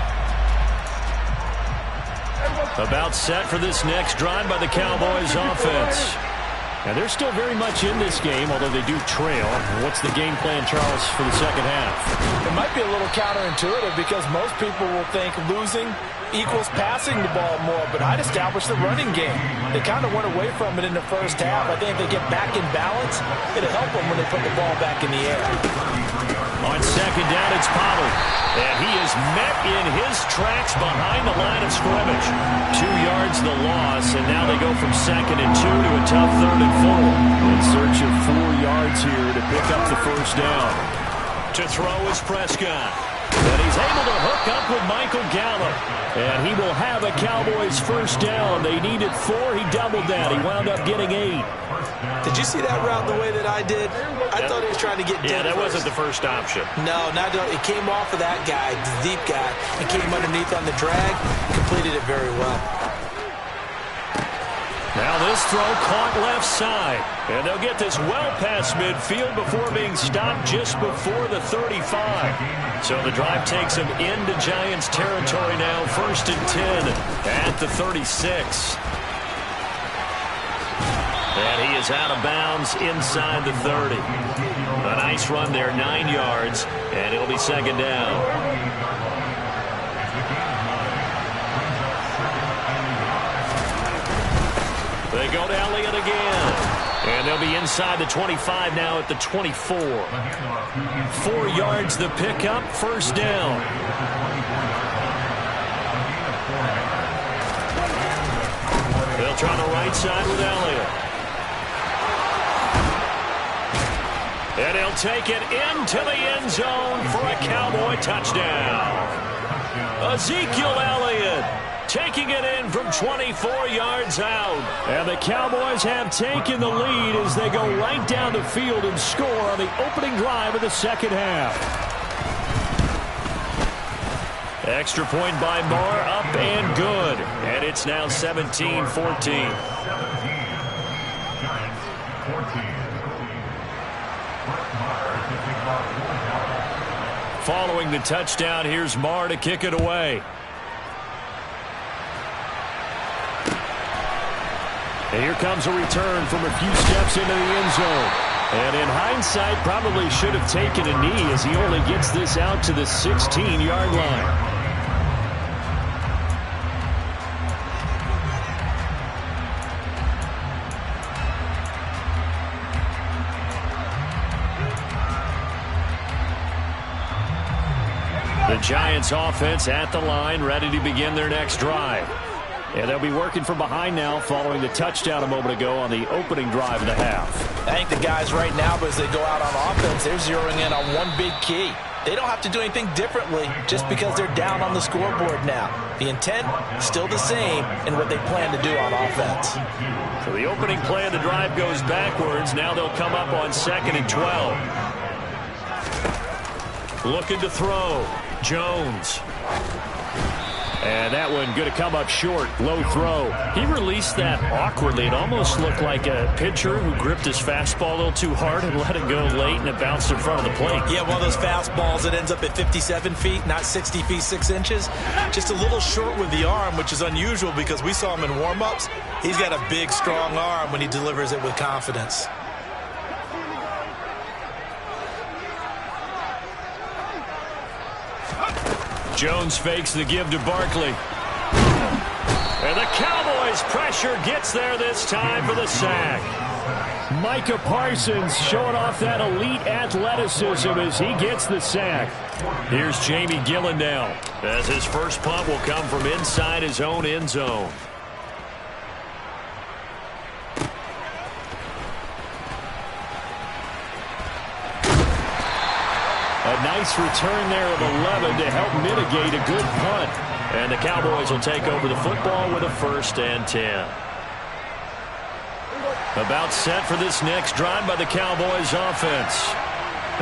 About set for this next drive by the Cowboys offense. And they're still very much in this game, although they do trail. What's the game plan, Charles, for the second half? It might be a little counterintuitive because most people will think losing equals passing the ball more, but I'd establish the running game. They kind of went away from it in the first half. I think if they get back in balance, it'll help them when they put the ball back in the air. On second down, it's Pollard. And he is met in his tracks behind the line of scrimmage. 2 yards the loss, and now they go from 2nd and 2 to a tough 3rd and 4. In search of 4 yards here to pick up the first down. To throw is Prescott. And he's able to hook up with Michael Gallup. And he will have a Cowboys first down. They needed 4. He doubled that. He wound up getting 8. Did you see that route the way that I did? I thought he was trying to get deep. Yeah, that wasn't the first option. No, it came off of that guy, the deep guy, and came underneath on the drag. Completed it very well. Now this throw caught left side. And they'll get this well past midfield before being stopped just before the 35. So the drive takes them into Giants territory now. 1st and 10 at the 36. And he is out of bounds inside the 30. A nice run there, 9 yards, and it'll be second down. They go to Elliott again. And they'll be inside the 25 now at the 24. 4 yards the pickup, first down. They'll try the right side with Elliott. And he'll take it into the end zone for a Cowboy touchdown. Ezekiel Elliott taking it in from 24 yards out. And the Cowboys have taken the lead as they go right down the field and score on the opening drive of the second half. Extra point by Marr, up and good. And it's now 17-14. Following the touchdown, here's Marr to kick it away. And here comes a return from a few steps into the end zone. And in hindsight, probably should have taken a knee as he only gets this out to the 16-yard line. The Giants offense at the line, ready to begin their next drive. And they'll be working from behind now following the touchdown a moment ago on the opening drive of the half. I think the guys right now, as they go out on offense, they're zeroing in on one big key. They don't have to do anything differently just because they're down on the scoreboard now. The intent, still the same in what they plan to do on offense. So the opening play of the drive goes backwards. Now they'll come up on 2nd and 12. Looking to throw. Jones. And that one going to come up short. Low throw. He released that awkwardly. It almost looked like a pitcher who gripped his fastball a little too hard and let it go late, and it bounced in front of the plate. Yeah, one of those fastballs that ends up at 57 feet, not 60 feet, 6 inches. Just a little short with the arm, which is unusual because we saw him in warm-ups. He's got a big, strong arm when he delivers it with confidence. Jones fakes the give to Barkley. And the Cowboys pressure gets there this time for the sack. Micah Parsons showing off that elite athleticism as he gets the sack. Here's Jamie Gillen now, as his first punt will come from inside his own end zone. A nice return there of 11 to help mitigate a good punt. And the Cowboys will take over the football with a 1st and 10. About set for this next drive by the Cowboys offense.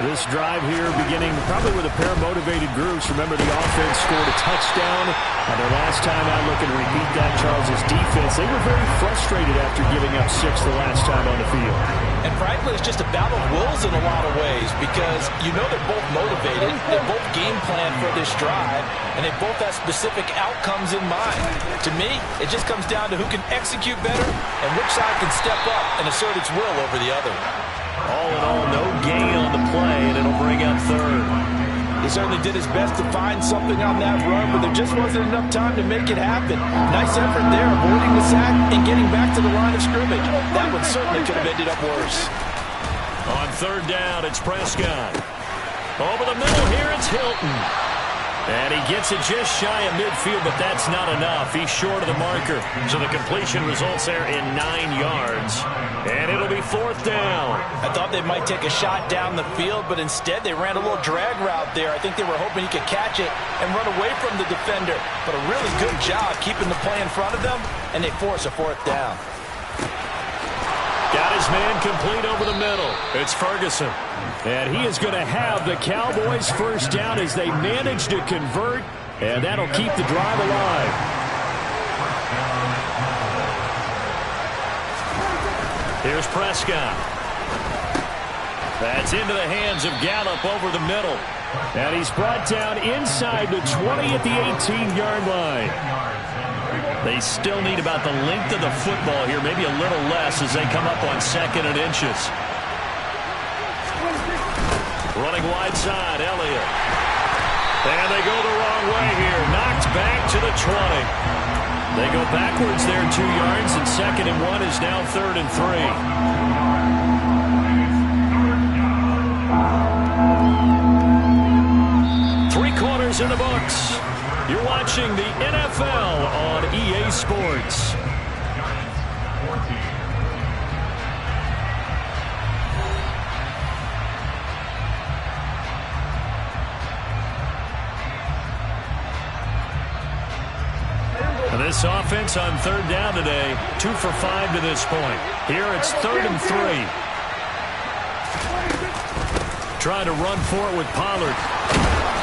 This drive here beginning probably with a pair of motivated groups. Remember, the offense scored a touchdown. And their last time out, looking to repeat that, Charles' defense, they were very frustrated after giving up 6 the last time on the field. And frankly, it's just a battle of wills in a lot of ways because you know they're both motivated, they both game plan for this drive, and they both have specific outcomes in mind. To me, it just comes down to who can execute better and which side can step up and assert its will over the other. All in all, no gain on the play, and it'll bring up 3rd. He certainly did his best to find something on that run, but there just wasn't enough time to make it happen. Nice effort there, avoiding the sack and getting back to the line of scrimmage. That one certainly could have ended up worse. On 3rd down, it's Prescott. Over the middle here, it's Hilton. And he gets it just shy of midfield, but that's not enough. He's short of the marker. So the completion results there in 9 yards. And it'll be 4th down. I thought they might take a shot down the field, but instead they ran a little drag route there. I think they were hoping he could catch it and run away from the defender. But a really good job keeping the play in front of them, and they force a 4th down. Got his man complete over the middle. It's Ferguson. And he is going to have the Cowboys' 1st down as they manage to convert, and that'll keep the drive alive. Here's Prescott. That's into the hands of Gallup over the middle. And he's brought down inside the 20 at the 18-yard line. They still need about the length of the football here, maybe a little less as they come up on 2nd and inches. Running wide side, Elliott. And they go the wrong way here. Knocked back to the 20. They go backwards there 2 yards, and 2nd and 1 is now 3rd and 3. 3 quarters in the books. You're watching the NFL on EA Sports. And this offense on 3rd down today, 2 for 5 to this point. Here it's 3rd and 3. Trying to run for it with Pollard.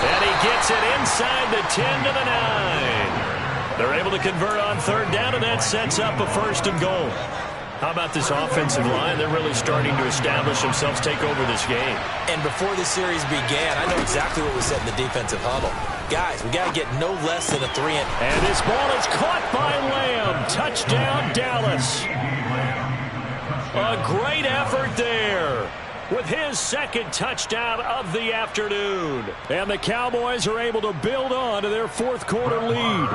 And he gets it inside the 10 to the 9. They're able to convert on third down, and that sets up a 1st and goal. How about this offensive line? They're really starting to establish themselves, take over this game. And before the series began, I know exactly what was said in the defensive huddle. Guys, we got to get no less than a 3 and... And this ball is caught by Lamb. Touchdown, Dallas. A great effort there with his 2nd touchdown of the afternoon. And the Cowboys are able to build on to their 4th quarter lead.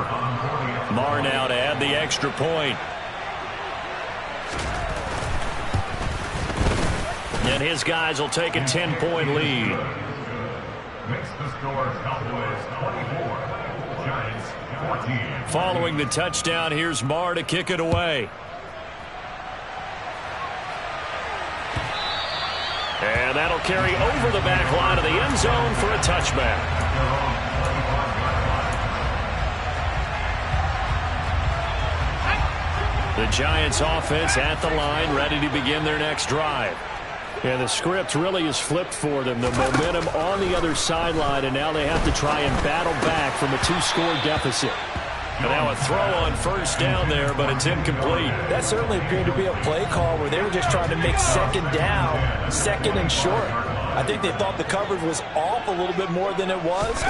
Marr now to add the extra point. And his guys will take a 10-point lead. Makes the score Cowboys 24, Giants 14. Following the touchdown, here's Marr to kick it away. And that'll carry over the back line of the end zone for a touchback. The Giants offense at the line, ready to begin their next drive. And the script really is flipped for them. The momentum on the other sideline, and now they have to try and battle back from a 2-score deficit. And now a throw on 1st down there, but it's incomplete. That certainly appeared to be a play call where they were just trying to make 2nd down, 2nd and short. I think they thought the coverage was off a little bit more than it was.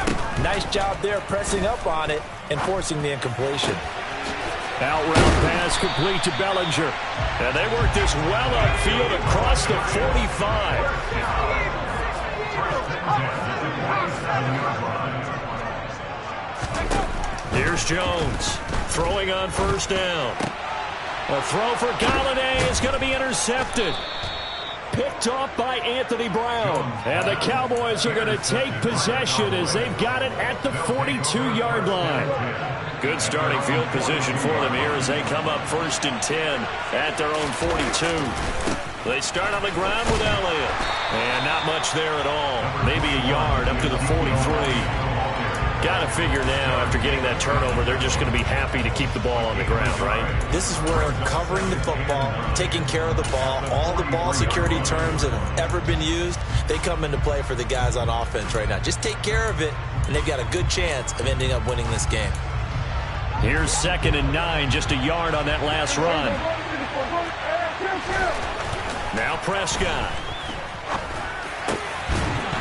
Nice job there pressing up on it and forcing the incompletion. Out route pass complete to Bellinger. And they work this well upfield across the 45. Here's Jones throwing on 1st down. A throw for Galladay is going to be intercepted. Picked off by Anthony Brown. And the Cowboys are going to take possession as they've got it at the 42-yard line. Good starting field position for them here as they come up 1st and 10 at their own 42. They start on the ground with Elliott. And not much there at all. Maybe a yard up to the 43. Got to figure now, after getting that turnover, they're just going to be happy to keep the ball on the ground, right? This is where covering the football, taking care of the ball, all the ball security terms that have ever been used, they come into play for the guys on offense right now. Just take care of it, and they've got a good chance of ending up winning this game. Here's 2nd and 9, just a yard on that last run. Now Prescott.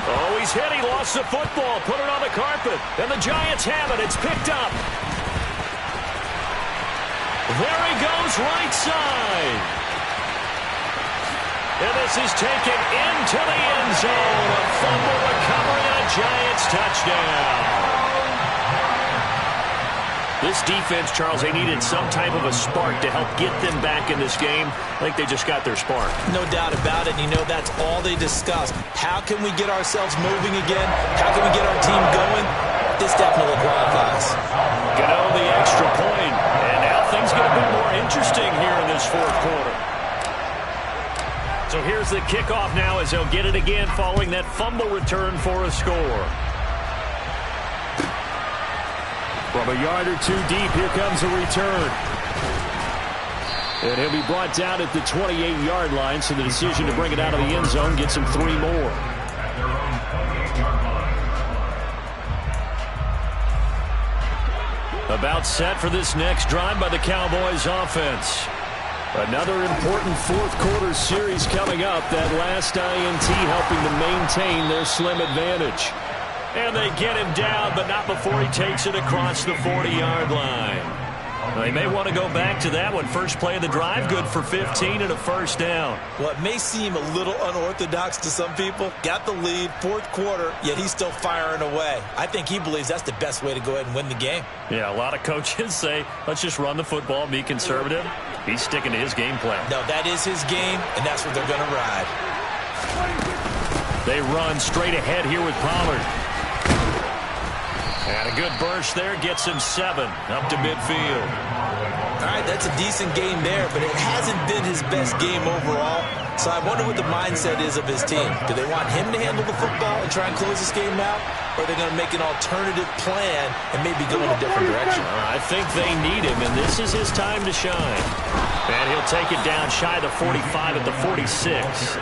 Oh, he's hit. He lost the football. Put it on the carpet. And the Giants have it. It's picked up. There he goes, right side. And this is taken into the end zone. A fumble recovery and a Giants touchdown. This defense, Charles, they needed some type of a spark to help get them back in this game. I think they just got their spark. No doubt about it. You know, that's all they discussed. How can we get ourselves moving again? How can we get our team going? This definitely qualifies. Gano the extra point. And now things get a bit more interesting here in this 4th quarter. So here's the kickoff now as they'll get it again following that fumble return for a score. From a yard or 2 deep, here comes a return. And he'll be brought down at the 28-yard line, so the decision to bring it out of the end zone gets him 3 more. About set for this next drive by the Cowboys offense. Another important 4th quarter series coming up. That last INT helping to maintain their slim advantage. And they get him down, but not before he takes it across the 40-yard line. They may want to go back to that one. First play of the drive, good for 15 and a 1st down. Well, it may seem a little unorthodox to some people. Got the lead, 4th quarter, yet he's still firing away. I think he believes that's the best way to go ahead and win the game. Yeah, a lot of coaches say, let's just run the football, be conservative. He's sticking to his game plan. No, that is his game, and that's what they're going to ride. They run straight ahead here with Pollard. And a good burst there gets him 7 up to midfield. All right, that's a decent game there, but it hasn't been his best game overall. So I wonder what the mindset is of his team. Do they want him to handle the football and try and close this game out? Or are they going to make an alternative plan and maybe go in a different direction? I think they need him, and this is his time to shine. And he'll take it down shy of the 45 at the 46.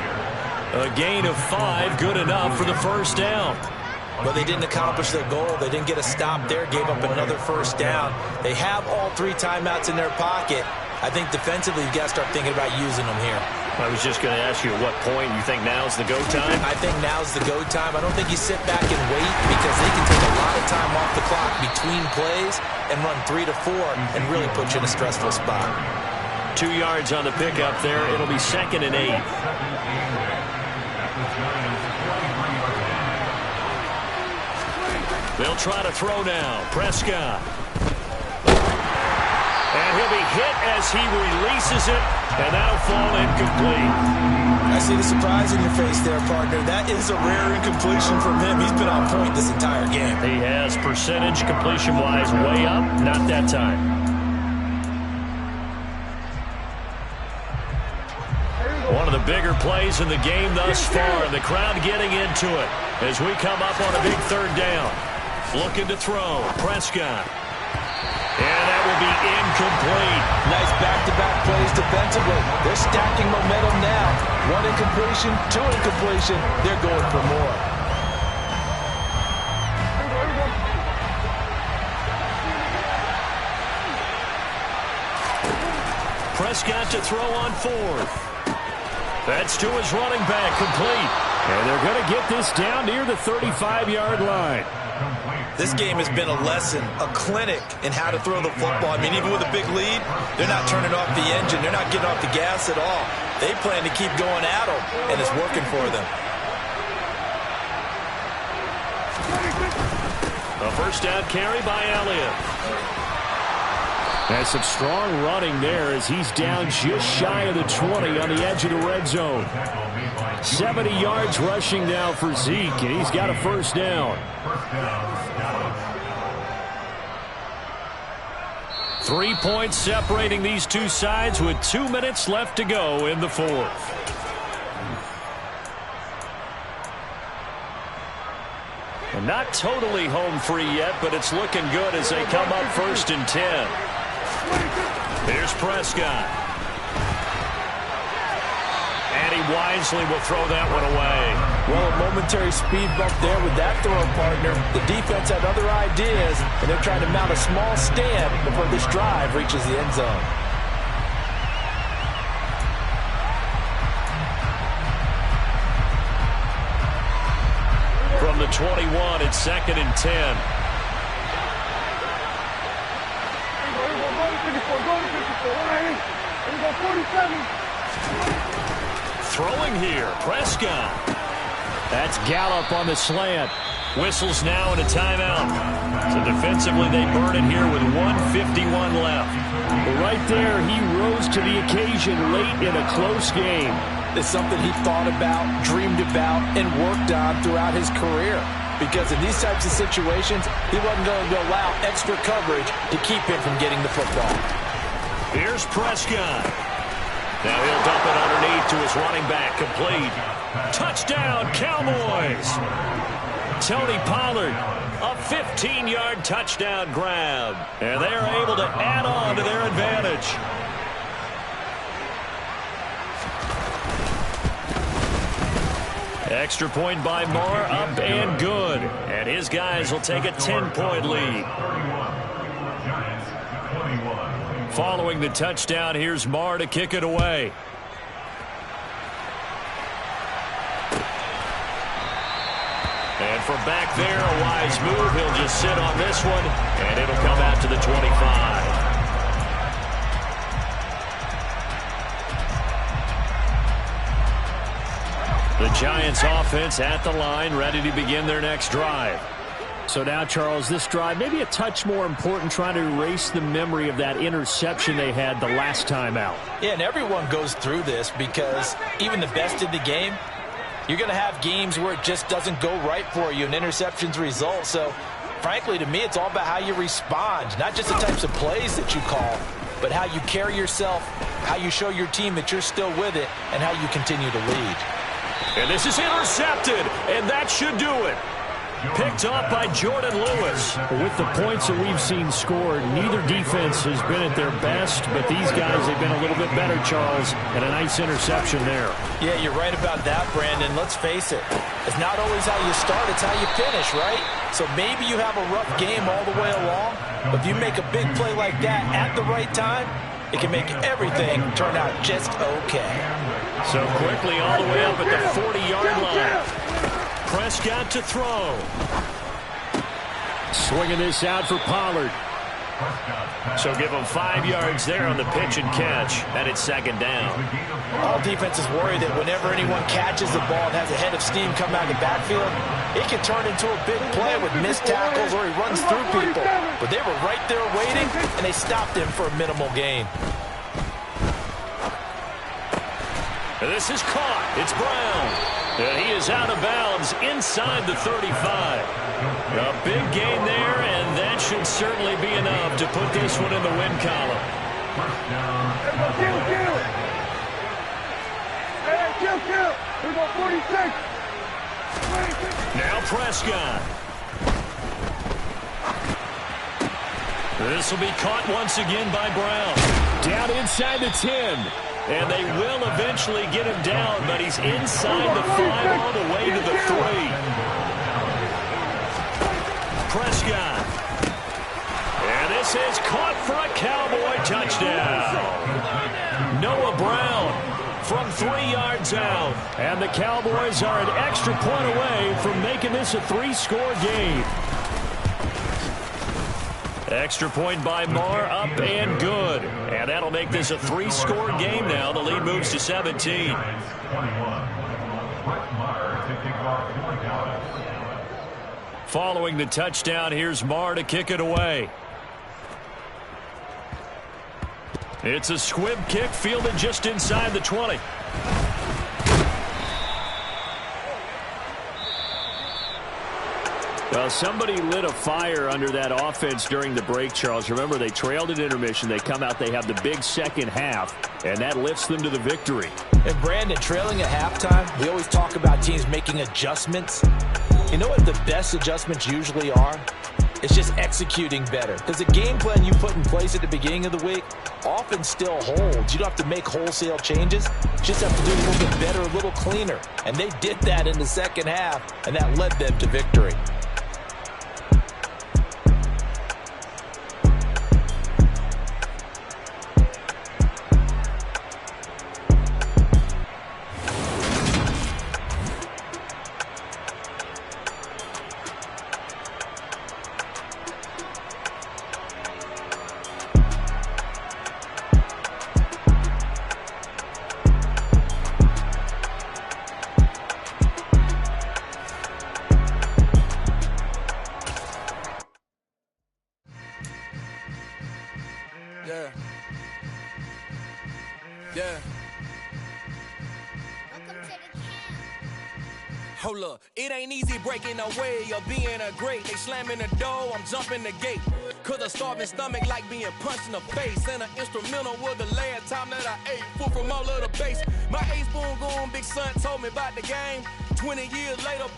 A gain of 5, good enough for the 1st down. Well, they didn't accomplish their goal. They didn't get a stop there, gave up another first down. They have all 3 timeouts in their pocket. I think defensively you've got to start thinking about using them here. I was just going to ask you at what point you think now's the go time? I think now's the go time. I don't think you sit back and wait because they can take a lot of time off the clock between plays and run 3 to 4 and really put you in a stressful spot. 2 yards on the pickup there. It'll be 2nd and 8. They'll try to throw now. Prescott. And he'll be hit as he releases it, and that'll fall incomplete. I see the surprise in your face there, partner. That is a rare incompletion from him. He's been on point this entire game. He has percentage completion-wise way up. Not that time. One of the bigger plays in the game thus far, and the crowd getting into it as we come up on a big 3rd down. Looking to throw. Prescott. And that will be incomplete. Nice back-to-back plays defensively. They're stacking momentum now. 1 incompletion, 2 incompletion. They're going for more. Prescott to throw on 4th. That's to his running back, complete. And they're going to get this down near the 35-yard line. This game has been a lesson, a clinic in how to throw the football. I mean, even with a big lead, they're not turning off the engine. They're not getting off the gas at all. They plan to keep going at them, and it's working for them. A first down carry by Elliott. That's some strong running there as he's down just shy of the 20 on the edge of the red zone. 70 yards rushing now for Zeke, and he's got a first down. 3 points separating these two sides with 2 minutes left to go in the 4th. And not totally home free yet, but it's looking good as they come up 1st and 10. Here's Prescott. And he wisely will throw that one away. Well, a momentary speed bump there with that throw, partner. The defense had other ideas, and they're trying to mount a small stand before this drive reaches the end zone. From the 21, it's 2nd and 10. Throwing here, Prescott. That's Gallup on the slant. Whistles now and a timeout. So defensively they burn it here with 1:51 left. But right there, he rose to the occasion late in a close game. It's something he thought about, dreamed about, and worked on throughout his career. Because in these types of situations, he wasn't going to allow extra coverage to keep him from getting the football. Here's Prescott. Now he'll dump it underneath to his running back, complete. Touchdown, Cowboys! Tony Pollard, a 15-yard touchdown grab. And they're able to add on to their advantage. Extra point by Marr, up and good. And his guys will take a 10-point lead. Following the touchdown, here's Marr to kick it away. And from back there, a wise move. He'll just sit on this one, and it'll come out to the 25. The Giants offense at the line, ready to begin their next drive. So now, Charles, this drive maybe a touch more important, trying to erase the memory of that interception they had the last time out. Yeah, and everyone goes through this because even the best in the game, you're going to have games where it just doesn't go right for you and interceptions result. So, frankly, to me, it's all about how you respond, not just the types of plays that you call, but how you carry yourself, how you show your team that you're still with it, and how you continue to lead. And this is intercepted, and that should do it. Picked off by Jordan Lewis. With the points that we've seen scored, neither defense has been at their best, but these guys have been a little bit better, Charles, and a nice interception there. Yeah, you're right about that, Brandon. Let's face it. It's not always how you start, it's how you finish, right? So maybe you have a rough game all the way along, but if you make a big play like that at the right time, it can make everything turn out just okay. So quickly all the way up at the 40-yard line. Prescott to throw. Swinging this out for Pollard. So give him 5 yards there on the pitch and catch, and it's second down. All defenses worry that whenever anyone catches the ball and has a head of steam come out of the backfield, it can turn into a big play with missed tackles or he runs through people. But they were right there waiting, and they stopped him for a minimal gain. And this is caught. It's Brown. And he is out of bounds inside the 35. A big gain there, and that should certainly be enough to put this one in the win column. Here we go, 46. Now Prescott. This will be caught once again by Brown. Down inside the 10. And they will eventually get him down, but he's inside the 5 all the way to the 3. Prescott. And this is caught for a Cowboy touchdown. Noah Brown from 3 yards out. And the Cowboys are an extra point away from making this a 3-score game. Extra point by Marr, up and good. And that'll make this a 3-score game now. The lead moves to 17. Following the touchdown, here's Marr to kick it away. It's a squib kick fielded just inside the 20. Well, somebody lit a fire under that offense during the break, Charles. Remember, they trailed at intermission. They come out, they have the big second half, and that lifts them to the victory. And, Brandon, trailing at halftime, we always talk about teams making adjustments. You know what the best adjustments usually are? It's just executing better. Because the game plan you put in place at the beginning of the week often still holds. You don't have to make wholesale changes. You just have to do a little bit better, a little cleaner. And they did that in the second half, and that led them to victory. Hold up, it ain't easy breaking away or being a great. They slamming the door, I'm jumping the gate. Cause a starving stomach like being punched in the face. And an instrumental was the last time that I ate. Food from all of the base. My A-spoon going big son told me about the game. 20 years later,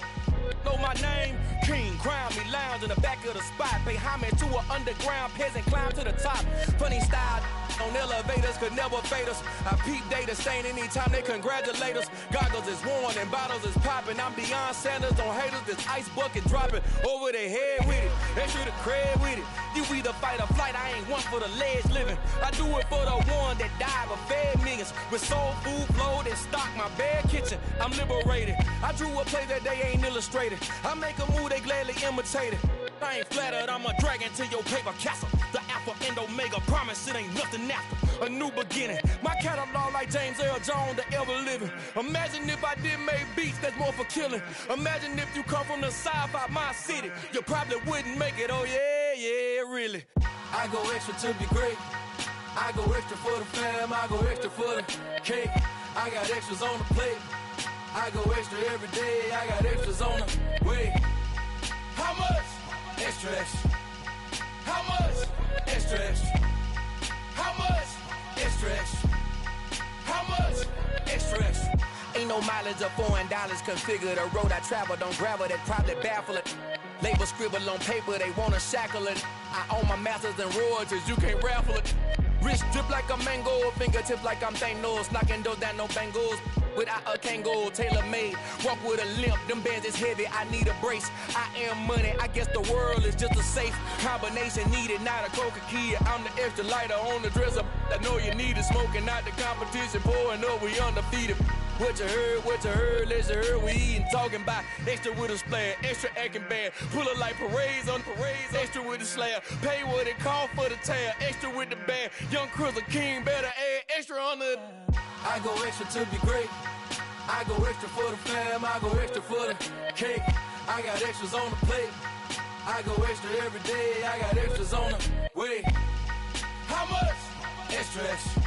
know my name. King, crown me, lounge in the back of the spot. Pay homage to an underground peasant, climb to the top. Funny style on elevators could never fade us. I peep data stain anytime they congratulate us. Goggles is worn and bottles is popping. I'm Deion Sanders on haters, this ice bucket dropping over their head with it. Extra the cred with it. You either fight or flight, I ain't one for the ledge living. I do it for the one that died but fed millions. With soul food flowed and stock my bad kitchen. I'm liberated. I drew a play that they ain't illustrated. I make a move, they gladly imitate it. I ain't flattered, I'm a dragon to your paper castle. The Alpha and Omega, promise it ain't nothing after. A new beginning. My catalog like James Earl Jones, the ever living. Imagine if I did make beats that's more for killing. Imagine if you come from the south out my city. You probably wouldn't make it, oh yeah, really. I go extra to be great. I go extra for the fam, I go extra for the cake. I got extras on the plate. I go extra every day, I got extras on the way. How much? Extra, extra. How much? Extra, extra. How much? Extra, extra. How much? Extra, extra. Ain't no No mileage of $4, configure the road I travel. Don't gravel, that probably baffle it. Label scribble on paper, they wanna shackle it. I own my masters and royalties, you can't raffle it. Wrist drip like a mango, fingertips like I'm Thanos. Knocking doors down, no bangles. Without a Kangol, tailor-made. Walk with a limp, them bands is heavy, I need a brace. I am money, I guess the world is just a safe combination needed, not a coca-key. I'm the extra lighter on the dresser. I know you need it, smoking out the competition, pouring up, we undefeated. What you heard, let's hear we eatin', talking about extra with a splash, extra acting bad, pull it like parades on parades, extra with the slab, pay what it cost for the tab, extra with the band, young Chris a king, better add extra on the. I go extra to be great, I go extra for the fam, I go extra for the cake, I got extras on the plate, I go extra every day, I got extras on the way. How much? Extra, extra.